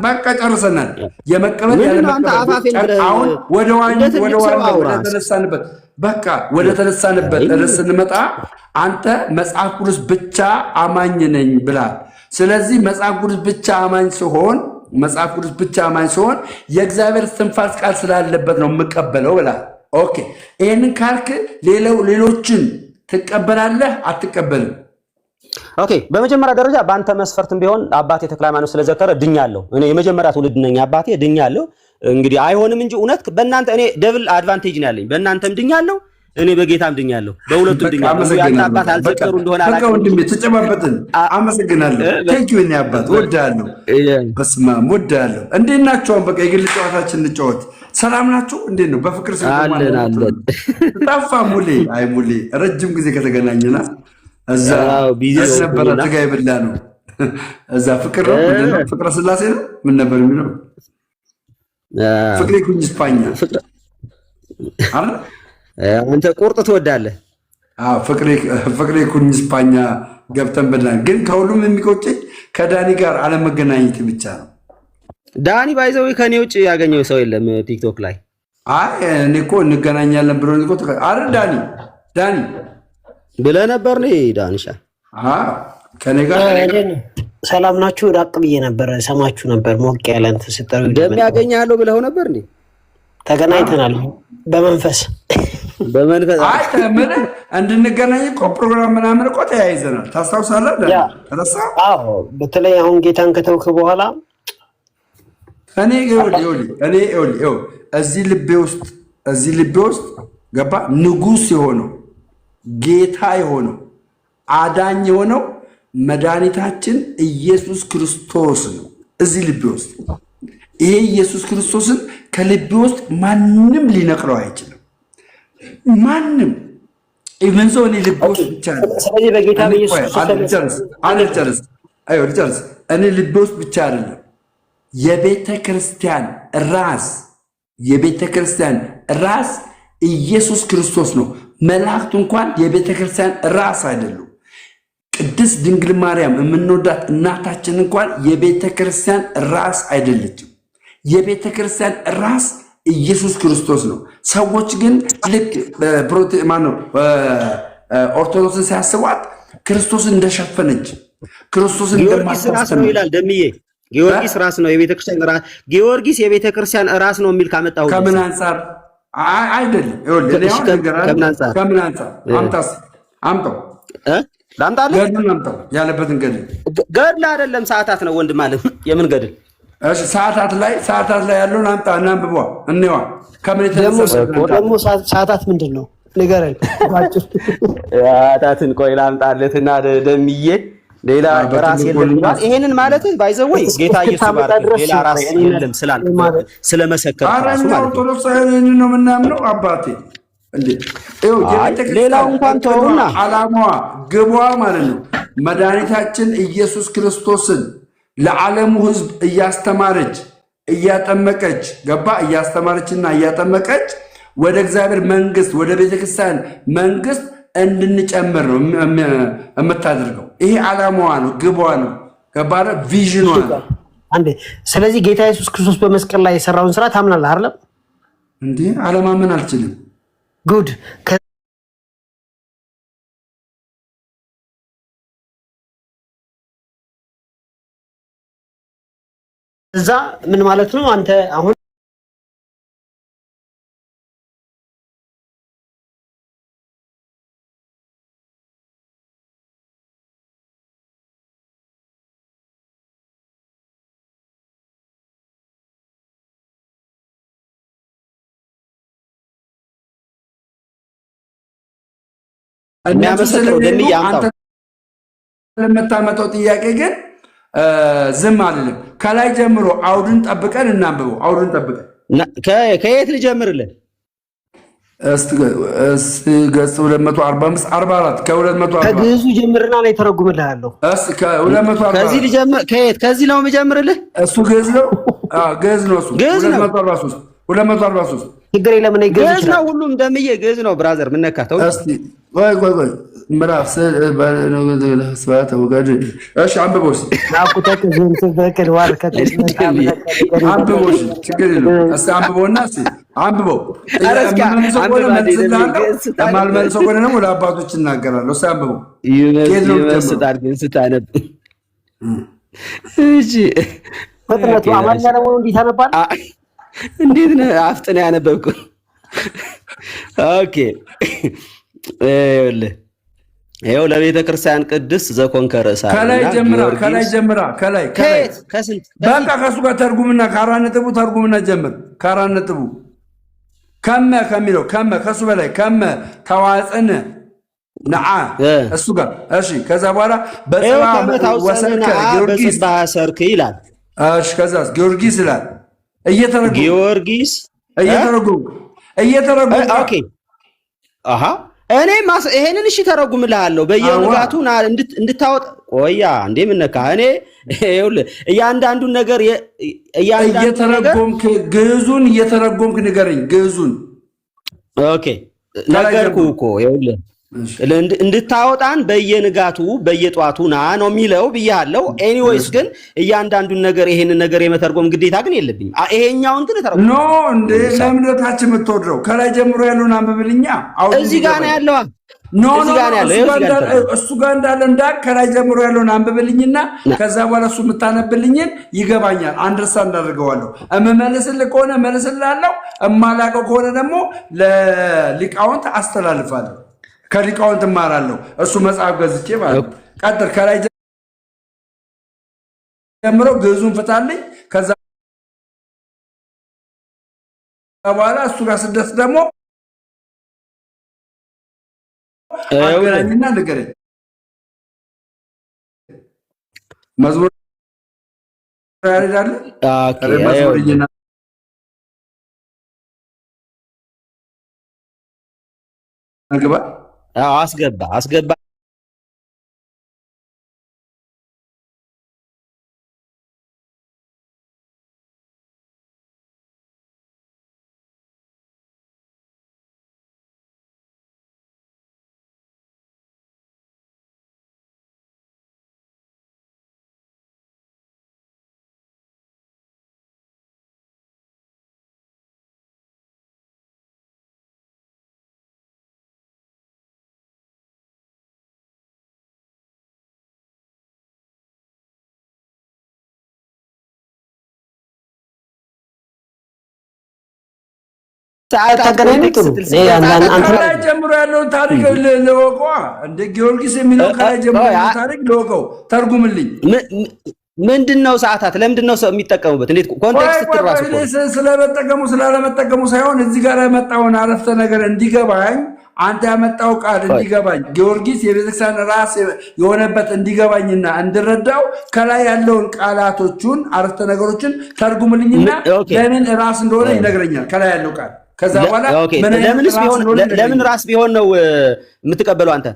በቃ ጨርሰናል። የመቀበል ያለመቀበል አሁን ወደ ተነሳንበት በቃ ወደ ተነሳንበት ርዕስ ስንመጣ አንተ መጽሐፍ ቅዱስ ብቻ አማኝ ነኝ ብላል። ስለዚህ መጽሐፍ ቅዱስ ብቻ አማኝ ሲሆን የእግዚአብሔር እስትንፋስ ቃል ስላለበት ነው የምቀበለው ብላል። ኦኬ ይህንን ካልክ ሌሎችን ትቀበላለህ አትቀበልም? ኦኬ በመጀመሪያ ደረጃ በአንተ መስፈርትም ቢሆን አባቴ ተክለ ሃይማኖት ስለዘከረ ድኛለሁ። እኔ የመጀመሪያ ትውልድ ነኝ። አባቴ ድኛለሁ። እንግዲህ አይሆንም እንጂ እውነት በእናንተ እኔ ደብል አድቫንቴጅ ነው ያለኝ። በእናንተም ድኛለሁ፣ እኔ በጌታም ድኛለሁ፣ በሁለቱም ድኛለሁ። ያንተ አባት አልዘከሩ እንደሆነ አላውቅም። በቃ ወንድሜ ተጨባበጥን። አመሰግናለሁ። ቴንኪው እኔ አባት ወዳለሁ። በስመ አብ ወዳለሁ። እንዴት ናችሁ? በቃ የግል ጨዋታችን እንጫወት። ሰላም ናችሁ? እንዴት ነው? በፍቅር አለን። ጠፋ ሙሌ። አይ ሙሌ ረጅም ጊዜ ከተገናኘና እዛ ነበረ ስጋ የበላ ነው። እዛ ፍቅር ነው ምንድን ነው? ፍቅረ ስላሴ ነው ምን ነበር የሚለው? ፍቅሬ ኩኝ ስፓኛ አንተ ቁርጥ ትወዳለህ? ፍቅሬ ኩኝ ስፓኛ ገብተን በላን። ግን ከሁሉም የሚቆጨኝ ከዳኒ ጋር አለመገናኘት ብቻ ነው። ዳኒ ባይዘው ከኔ ውጭ ያገኘው ሰው የለም ቲክቶክ ላይ። አይ እኔ እኮ እንገናኛለን ብሎ እኮ አረ ዳኒ ብለህ ነበር ነው ዳንሻ? ከኔ ጋር ሰላም ናችሁ? ራቅ ብዬ ነበር ሰማችሁ ነበር። ሞቅ ያለ እንትን ስትጠሩ እንደሚያገኛለሁ ብለው ነበር። እንዴ ተገናኝተናል በመንፈስ አይ ተመለ እንድንገናኝ እኮ ፕሮግራም ምናምን እኮ ተያይዘናል። ታስታውሳለህ? አዎ በተለይ አሁን ጌታን ከተውክ በኋላ እኔ እዚህ ልቤ ውስጥ ገባ ንጉሥ የሆነው ጌታ የሆነው አዳኝ የሆነው መድኃኒታችን ኢየሱስ ክርስቶስ ነው። እዚህ ልቤ ውስጥ ይሄ ኢየሱስ ክርስቶስን ከልቤ ውስጥ ማንም ሊነቅለው አይችልም። ማንም ኢቨን ሰው እኔ ልቤ ውስጥ ብቻ ነው። ስለዚህ በጌታ በኢየሱስ ልጨርስ። እኔ ልቤ ውስጥ ብቻ አይደለም የቤተ ክርስቲያን ራስ ኢየሱስ ክርስቶስ ነው። መላእክቱ እንኳን የቤተ ክርስቲያን ራስ አይደሉም። ቅድስት ድንግል ማርያም የምንወዳት እናታችን እንኳን የቤተ ክርስቲያን ራስ አይደለችም። የቤተ ክርስቲያን ራስ ኢየሱስ ክርስቶስ ነው። ሰዎች ግን ልክ ኦርቶዶክስን ሲያስቧት ክርስቶስን እንደሸፈነች ክርስቶስን እንደማታስተምር ይላል ደምዬ። ጊዮርጊስ ራስ ነው የቤተ ክርስቲያን ራስ። ጊዮርጊስ የቤተ ክርስቲያን ራስ ነው የሚል ካመጣው ከምን አንፃር አይደለም? ከምን አንፃር አምጣው ያለበትን ገድል አይደለም ሰዓታት ነው ወንድም አለ። የምን ገድል? እሺ ሰዓታት ላይ ያለውን አምጣ እና አንብቧ እንየዋ። ከምን ደግሞ ሰዓታት ምንድን ነው ንገረን። ሰዓታትን ቆይ ላምጣለትና ደምዬ ሌላ ራስ የለም። ይሄንን ማለት ባይዘወይ ጌታ ኢየሱስ ባርክ ሌላ ራስ የለም ስለመሰከረ ራሱ ማለት ነው። ነው ምናምነው አባቴ እንዴ ሌላው እንኳን ተውና ዓላማዋ ግቧ ማለት ነው መድኃኒታችን ኢየሱስ ክርስቶስን ለዓለሙ ሕዝብ እያስተማረች እያጠመቀች እያስተማረችና እያጠመቀች ወደ እግዚአብሔር መንግስት ወደ ቤተክርስቲያን መንግስት እንድንጨምር ነው የምታደርገው። ይሄ ዓላማዋ ነው፣ ግቧ ነው። ገባረ ቪዥኗ ነው። ስለዚህ ጌታ ኢየሱስ ክርስቶስ በመስቀል ላይ የሰራውን ስራ ታምናለህ አይደለም? እንዴ አለማመን አልችልም። ጉድ እዛ ምን ማለት ነው? አንተ አሁን የሚያመሰክረው ደምዬ አምጣው ለምታመጣው ጥያቄ ግን ዝም አልልም። ከላይ ጀምሮ አውዱን ጠብቀን እናንብበው። አውዱን ጠብቀን ከየት ልጀምርልህ? ገጽ 245 44 ከ240 ከግዕዙ ጀምርና ነው የተረጉምልሃለሁ። ከ240 ከዚህ ልጀምር። ከዚህ ነው የምጀምርልህ። እሱ ግዕዝ ነው። ግዕዝ ነው። እሱ 243 ችግር የለም። እኔ ግዕዝ ነው። ሁሉም ደምዬ ግዕዝ ነው። ብራዘር ምን ነካተው? እስቲ ቆይ ምዕራፍ ወገድ እሺ፣ አንብበው እስኪ አንብበው። እሺ ችግር የለውም። እስኪ አንብበውና እስኪ አንብበው። የማልመልሰው ከሆነ ደግሞ ለአባቶች እናገራለሁ። እስኪ አንብበው። ይመስጣል ግን ስታነብ። እሺ ፍጥነቱ አማርኛ ደግሞ እንዲህ ታነባል። እንዴት ነው አፍጥነ ያነበብኩ? ኦኬ ይኸው ለቤተ ክርስቲያን ቅድስት ዘኮንከ ርዕሳ ከላይ ጀምራ ከላይ በቃ ከሱ ጋር ተርጉምና ከአራት ነጥቡ ተርጉምና ጀምር። ከአራት ነጥቡ ከመ ከሚለው ከሱ በላይ ከመ ተዋጽን ነዓ እሱ ጋር እሺ። ከዛ በኋላ በጽባ ወሰርከ ጊዮርጊስ ባሰርክ ይላል። እሺ ከዛስ ጊዮርጊስ ይላል። ጊዮርጊስ እየተረጉም ኦኬ አሃ እኔ ይሄንን እሺ ተረጉምልሃለሁ። በየውጋቱ እንድታወጥ ቆያ እንዴ ምን ነካ? እኔ ይኸውልህ እያንዳንዱን ነገር እየተረጎምክ ግዕዙን እየተረጎምክ ንገረኝ። ግዕዙን ኦኬ ነገርኩህ እኮ ይኸውልህ እንድታወጣን በየንጋቱ በየጧቱ ና ነው የሚለው ብያለሁ። ኤኒዌይስ ግን እያንዳንዱን ነገር ይሄንን ነገር የመተርጎም ግዴታ ግን የለብኝም። ይሄኛውን ግን ተረጎም ኖ እንደ ለምንታች የምትወድረው ከላይ ጀምሮ ያለውን አንብብልኛ። እዚህ ጋር ነው ያለው። ኖ እሱ ጋር እንዳለ ከላይ ጀምሮ ያለውን አንብብልኝና ከዛ በኋላ እሱ የምታነብልኝን ይገባኛል። አንደርስታንድ አድርገዋለሁ። እምመልስልህ ከሆነ መልስልሃለሁ። እማላውቀው ከሆነ ደግሞ ለሊቃውንት አስተላልፋለሁ። ከሊቃውንት እማራለሁ። እሱ መጽሐፍ ገዝቼ ማለት ነው። ቀጥል። ከላይ ጀምሮ ግዕዙን ፍታልኝ። ከዛ በኋላ እሱ ጋር ስደት ደግሞ አገናኝና ንገረኝ። መዝሙር ያሬዳለ መዝሙርና አግባ አስገባ ከላይ ጀምሮ ያለውን ታሪክ ልወቀዋ። እንደ ጊዮርጊስ የሚለው ከላይ ጀምሮ ያለውን ታሪክ ልወቀው። ተርጉምልኝ። ምንድነው ሰዓታት? ለምንድነው ሰው የሚጠቀሙበት? እንዴት ኮንቴክስት ትራሱ ስለመጠቀሙ ስላለመጠቀሙ ሳይሆን እዚህ ጋር ያመጣውን አረፍተ ነገር እንዲገባኝ አንተ ያመጣው ቃል እንዲገባኝ ጊዮርጊስ የቤተክርስቲያን ራስ የሆነበት እንዲገባኝና እንድረዳው ከላይ ያለውን ቃላቶቹን አረፍተ ነገሮችን ተርጉምልኝና ለምን ራስ እንደሆነ ይነግረኛል። ከላይ ያለው ቃል ከዛ በኋላ ለምን ራስ ቢሆን ነው የምትቀበለው አንተ?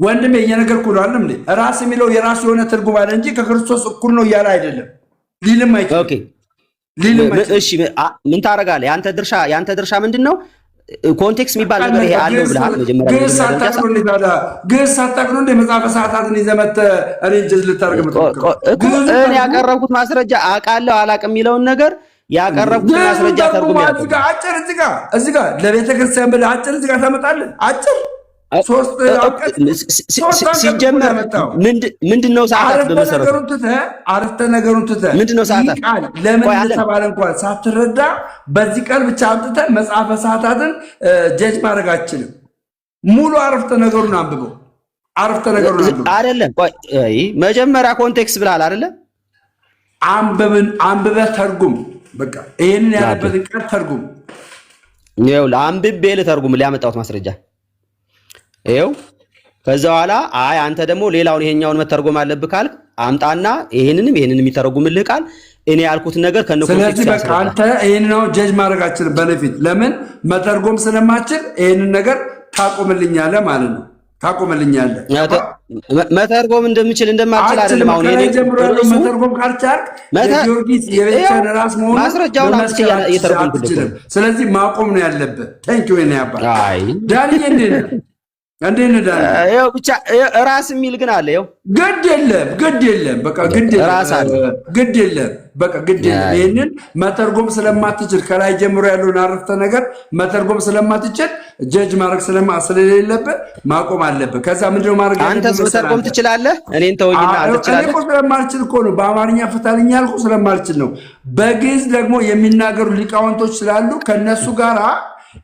ወንድሜ እየነገርኩህ ነው አይደል? ራስ የሚለው የራሱ የሆነ ትርጉም አለ እንጂ ከክርስቶስ እኩል ነው እያለ አይደለም። ሊልም አይችልም። ኦኬ እሺ ምን ታደርጋለህ? ያንተ ድርሻ ምንድን ነው? ኮንቴክስት የሚባል ነገር ይሄ አለው ብለሃል። መጀመሪያ ግዕዝ ሳታውቅ ነው እንደ መጽሐፈ ሰዓታትን ይዘህ መተህ እኔ እንጀዝ ልታደርግ የምትሞክረው? እኔ ያቀረብኩት ማስረጃ አውቃለሁ አላውቅም የሚለውን ነገር ያቀረብኩት ማስረጃ ተርጉም ያለው አጭር እዚህ ጋር ለቤተ ክርስቲያን ብለህ አጭር እዚህ ጋር ታመጣለህ። አጭር ሲጀመር ምንድነው ሰዓታት? በመሰረቱ አረፍተ ነገሩን ትተህ ምንድነው ሰዓታት ለምን ተባለ እንኳን ሳትረዳ በዚህ ቃል ብቻ አምጥተህ መጽሐፈ ሰዓታትን ጀጅ ማድረግ አትችልም። ሙሉ አረፍተ ነገሩን አንብበው። አረፍተ ነገሩን አንብበው አይደለም። ቆይ መጀመሪያ ኮንቴክስት ብለሃል አይደለም? አንብበህ ተርጉም። በቃ ይሄንን ያለበትን ቃል ተርጉም። ይኸውልህ አንብቤ ልተርጉም ሊያመጣሁት ማስረጃ ይኸው ከዛ በኋላ አይ አንተ ደግሞ ሌላውን ይሄኛውን መተርጎም አለብህ ካልክ አምጣና ይሄንንም የሚተረጉምልህ ቃል እኔ ያልኩትን ነገር ስለዚህ በቃ አንተ ይሄንን ጀጅ ማድረግ አትችልም በነፊት ለምን መተርጎም ስለማትችል ይሄንን ነገር ታቆምልኛለህ ማለት ነው። ታቆምልኛለህ መተርጎም እንደምችል እንደማትችል አይደለም። አሁን እኔ መተርጎም ካልቻልክ የጊዮርጊስ የቤተክርስቲያን ራስ መሆኑ ማስረጃውን እየተረጎምኩልህ። ስለዚህ ማቆም ነው ያለብህ። ታንኪዩ ወይኔ አባ ዳኒ እንዴት ነህ ዳኒ? ይኸው ብቻ ራስ የሚል ግን አለ። ይኸው ግድ የለም በቃ ግድ የለም በቃ ግድ የለም። ይሄንን መተርጎም ስለማትችል ከላይ ጀምሮ ያለውን አረፍተ ነገር መተርጎም ስለማትችል ጀጅ ማድረግ ስለሌለብህ ማቆም አለብህ። ከዛ ምንድነው ማድረግ ያለብህ? አንተስ መተርጎም ትችላለህ? እኔን ተወኝና አንተ ትችላለህ። እኔ ስለማልችል እኮ ነው በአማርኛ ፍታልኝ ያልኩህ ስለማልችል ነው። በግዕዝ ደግሞ የሚናገሩ ሊቃውንቶች ስላሉ ከነሱ ጋራ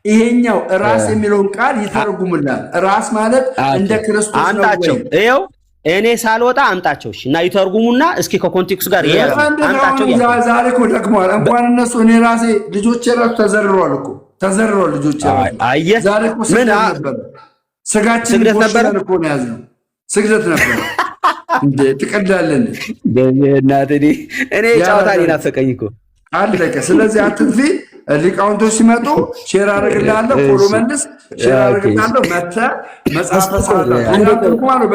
ይሄኛው ራስ የሚለውን ቃል ይተረጉምላል። ራስ ማለት እንደ ክርስቶስ ነው። አምጣቸው ይኸው እኔ ሳልወጣ አምጣቸው እና ይተርጉሙና እስኪ ከኮንቴክስቱ ጋር ይሄ አምጣቸው። ዛሬ እኮ ደክመዋል። እንኳን እነሱ እኔ ራሴ ልጆቼ ራሱ ተዘርረዋል ልጆቼ ራሱ ዛሬ እኮ ምን ስጋችን ነበር እኮ ነው ያዝነው። ስግደት ነበር እንዴ ትቀዳለን እናት እኔ ጫወታ ናፈቀኝ እኮ አለቀ። ስለዚህ አትጥፊ። ሊቃውንቶች ሲመጡ ሼር አደርግልሃለሁ፣ ፎሎ መልስ፣ ሼር አደርግልሃለሁ። መተህ መጽሐፍ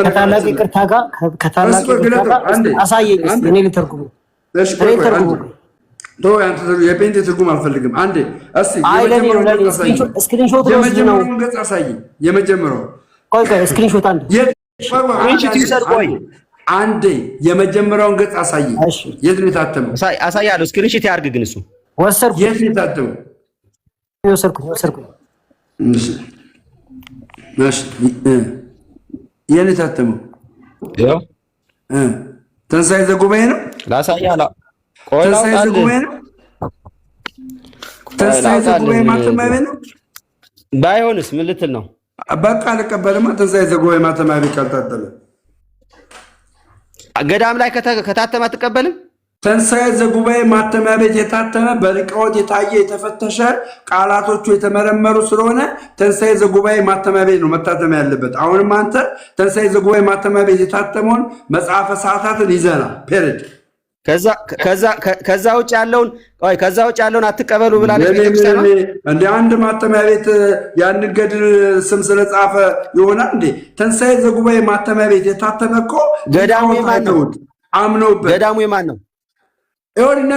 ከታላቅ ይቅርታ ጋር አሳየኝ። እኔ ልተርጉሙ የጴንጤ ትርጉም አልፈልግም። አንዴ እስኪ የመጀመሪያውን ገጽ አሳየኝ። የመጀመሪያው ስክሪንሾት አንዴ የመጀመሪያውን ገጽ አሳየኝ። የት ነው የታተመው? አሳያለሁ። ስክሪንሾት ያርግ ግን እሱ ወሰርኩ። የት ነው የታተመው? ወሰርኩ። እሺ የት ነው የታተመው? ያው ትንሣኤ ዘጉባኤ ነው። ላሳያለሁ። ትንሣኤ ዘጉባኤ ነው። ትንሣኤ ዘጉባኤ ማተሚያ ቤት ነው። ባይሆንስ ምን ልትል ነው? በቃ አልቀበልማ። ትንሣኤ ዘጉባኤ ማተሚያ ቤት ካልታተመ ገዳም ላይ ከታተመ አትቀበልም? ትንሣኤ ዘጉባኤ ማተሚያ ቤት የታተመ በሊቃውንት የታየ የተፈተሸ ቃላቶቹ የተመረመሩ ስለሆነ ትንሣኤ ዘጉባኤ ማተሚያ ቤት ነው መታተም ያለበት። አሁንም አንተ ትንሣኤ ዘጉባኤ ማተሚያ ቤት የታተመውን መጽሐፈ ሰዓታትን ይዘና ፔሬድ ከዛ ውጭ ያለውን አትቀበሉ ብላለች ቤተክርስቲያን። እንደ አንድ ማተሚያ ቤት ያን ገድል ስም ስለጻፈ ይሆናል እንዴ? ትንሣኤ ዘጉባኤ ማተሚያ ቤት የታተመ እኮ ገዳሙ የማን ነው? አምነውበት። ገዳሙ የማን ነው?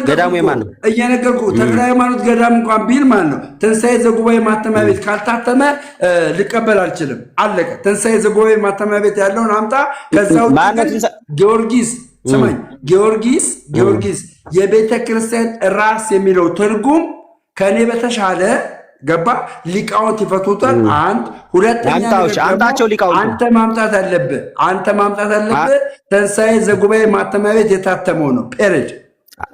ገዳሙ የማን ነው? እየነገርኩህ ተክለ ሃይማኖት ገዳም እንኳን ቢል ማለት ነው ትንሣኤ ዘጉባኤ ማተሚያ ቤት ካልታተመ ልቀበል አልችልም። አለቀ። ትንሣኤ ዘጉባኤ ማተሚያ ቤት ያለውን አምጣ። ከዛ ውጭ ጊዮርጊስ ስማኝ፣ ጊዮርጊስ የቤተ ክርስቲያን ራስ የሚለው ትርጉም ከኔ በተሻለ ገባ ሊቃውንት ይፈቱታል። አንድ ሁለተኛ አምጣቸው ሊቃውንት አንተ ማምጣት አለብህ። ትንሣኤ ዘጉባኤ ማተሚያ ቤት የታተመው ነው ፔሬድ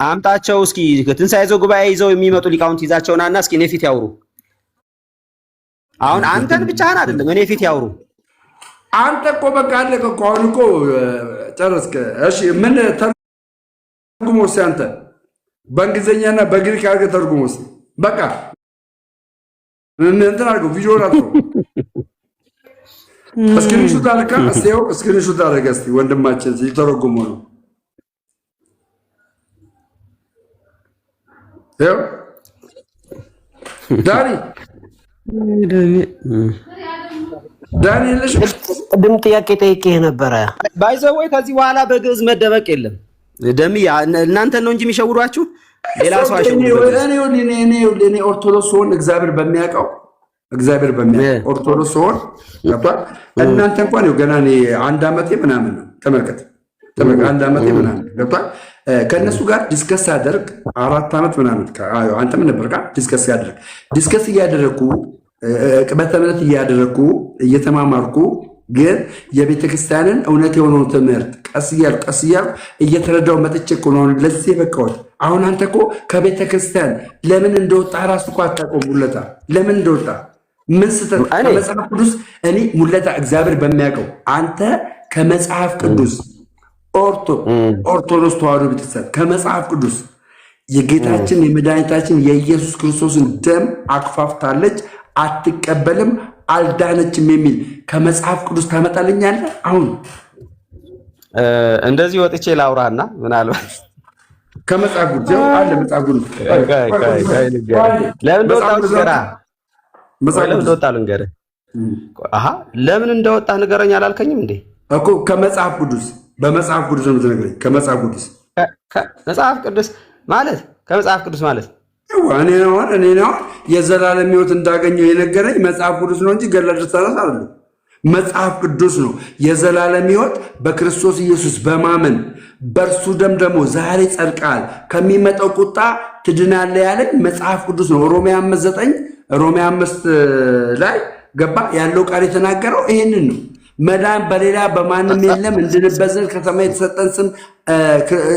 አምጣቸው። እስኪ ትንሣኤ ዘጉባኤ ይዘው የሚመጡ ሊቃውንት ይዛቸውና እስኪ እኔ ፊት ያውሩ። አሁን አንተን ብቻህን አይደለም እኔ ፊት ያውሩ። አንተ እኮ በቃ አለቀ እኮ አሁን እኮ ጨረስክ። እሺ ምን ተርጉሞ እስኪ አንተ በእንግሊዝኛና በግሪክ አድርገህ ተርጉሞ እስኪ በቃ እንትን አድርገው ቪዲዮ ናቸው። እስክሪንሹት አድርጋ እስኪው እስክሪንሹት አድርጋ እስኪ ወንድማችን ሲተረጉሙ ነው። ይኸው ዳኒ የለሽም። ቅድም ጥያቄ ጠይቄህ ነበረ። ባይዘወይ ከዚህ በኋላ በግዕዝ መደበቅ የለም። ደምዬ እናንተን ነው እንጂ የሚሸውዷችሁ ሌላ ሰው አይሸውድም። እኔ ኦርቶዶክስ ሆን እግዚአብሔር በሚያውቀው ኦርቶዶክስ ሆን እናንተ እንኳን ገና አንድ ዓመቴ ምናምን ነው። ተመልከት አንድ ዓመቴ ምናምን ገብቷል። ከእነሱ ጋር ዲስከስ ያደርግ 4 ዓመት ምናምን አንተ ምን ነበር ዲስከስ እያደረግኩ ቅበተ እምነት እያደረግኩ እየተማማርኩ ግን የቤተክርስቲያንን እውነት የሆነውን ትምህርት ቀስ እያልኩ እየተረዳው መጥቼ እኮ ነው ለዚህ በቃሁት። አሁን አንተ እኮ ከቤተክርስቲያን ለምን እንደወጣ ራሱ እኮ አታውቀውም። ሙለታ ለምን እንደወጣ ምን ስተት ከመጽሐፍ ቅዱስ እኔ ሙለታ እግዚአብሔር በሚያውቀው አንተ ከመጽሐፍ ቅዱስ ኦርቶዶክስ ተዋሕዶ ቤተክርስቲያን ከመጽሐፍ ቅዱስ የጌታችን የመድኃኒታችን የኢየሱስ ክርስቶስን ደም አክፋፍታለች። አትቀበልም፣ አልዳነችም የሚል ከመጽሐፍ ቅዱስ ታመጣልኛለህ? አሁን እንደዚህ ወጥቼ ላውራና ምናልባት ከመጽሐፍ ቅዱስ አለ መጽሐፍ ቅዱስ ለምን እንደወጣ ልንገርህ። ለምን እንደወጣ ንገረኝ አላልከኝም እንዴ? እኮ ከመጽሐፍ ቅዱስ በመጽሐፍ ቅዱስ ነው የምትነግረኝ። ከመጽሐፍ ቅዱስ ከመጽሐፍ ቅዱስ ማለት እኔ ነው የዘላለም ሕይወት እንዳገኘው የነገረኝ መጽሐፍ ቅዱስ ነው እንጂ ገድለ ድርሳናት አይደለም። መጽሐፍ ቅዱስ ነው የዘላለም ሕይወት በክርስቶስ ኢየሱስ በማመን በእርሱ ደም ደግሞ ዛሬ ጸድቀሃል ከሚመጣው ቁጣ ትድናለህ ያለኝ መጽሐፍ ቅዱስ ነው። ሮሜ 5:9 ሮሜ 5 ላይ ገባ ያለው ቃል የተናገረው ይሄንን ነው። መዳን በሌላ በማንም የለም እንድንበት ዘንድ ከሰማይ የተሰጠን ስም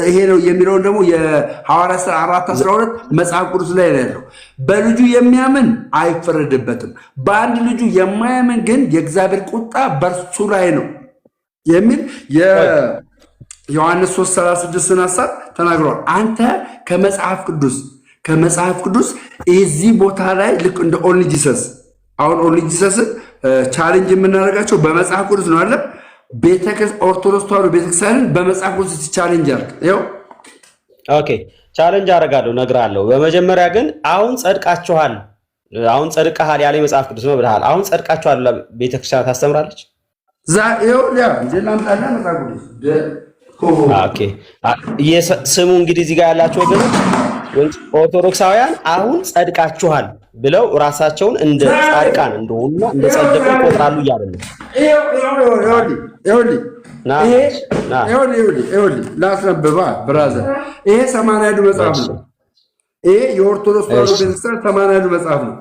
ይሄ ነው የሚለውን ደግሞ የሐዋርያት ሥራ 4:12 መጽሐፍ ቅዱስ ላይ ነው ያለው። በልጁ የሚያምን አይፈረድበትም፣ በአንድ ልጁ የማያምን ግን የእግዚአብሔር ቁጣ በእርሱ ላይ ነው የሚል የዮሐንስ 3:36 ሐሳብ ተናግሯል። አንተ ከመጽሐፍ ቅዱስ እዚህ ቦታ ላይ ልክ እንደ ኦንሊ ጂሰስ አሁን ኦንሊ ጂሰስን ቻሌንጅ የምናደርጋቸው በመጽሐፍ ቅዱስ ነው አለ። ኦርቶዶክስ ተዋሕዶ ቤተክርስቲያንን በመጽሐፍ ቅዱስ ቻሌንጅ አድርግ። ይኸው ኦኬ፣ ቻሌንጅ አደርጋለሁ፣ እነግርሃለሁ። በመጀመሪያ ግን አሁን ጸድቃችኋል፣ አሁን ጸድቀሃል ያለ መጽሐፍ ቅዱስ ነው ብለሃል። አሁን ጸድቃችኋል ቤተክርስቲያን ታስተምራለች? ስሙ እንግዲህ እዚህ ጋር ያላቸው ወገኖች ኦርቶዶክሳውያን አሁን ጸድቃችኋል ብለው ራሳቸውን እንደ ጻድቃን እንደሆኑና እንደ ጸደቁ ይቆጥራሉ እያለ ነው። ላስነብባ ብራዘር፣ ይሄ 80 መጽሐፍ ነው። ይሄ የኦርቶዶክስ ተዋሕዶ ቤተክርስቲያን 80 መጽሐፍ ነው።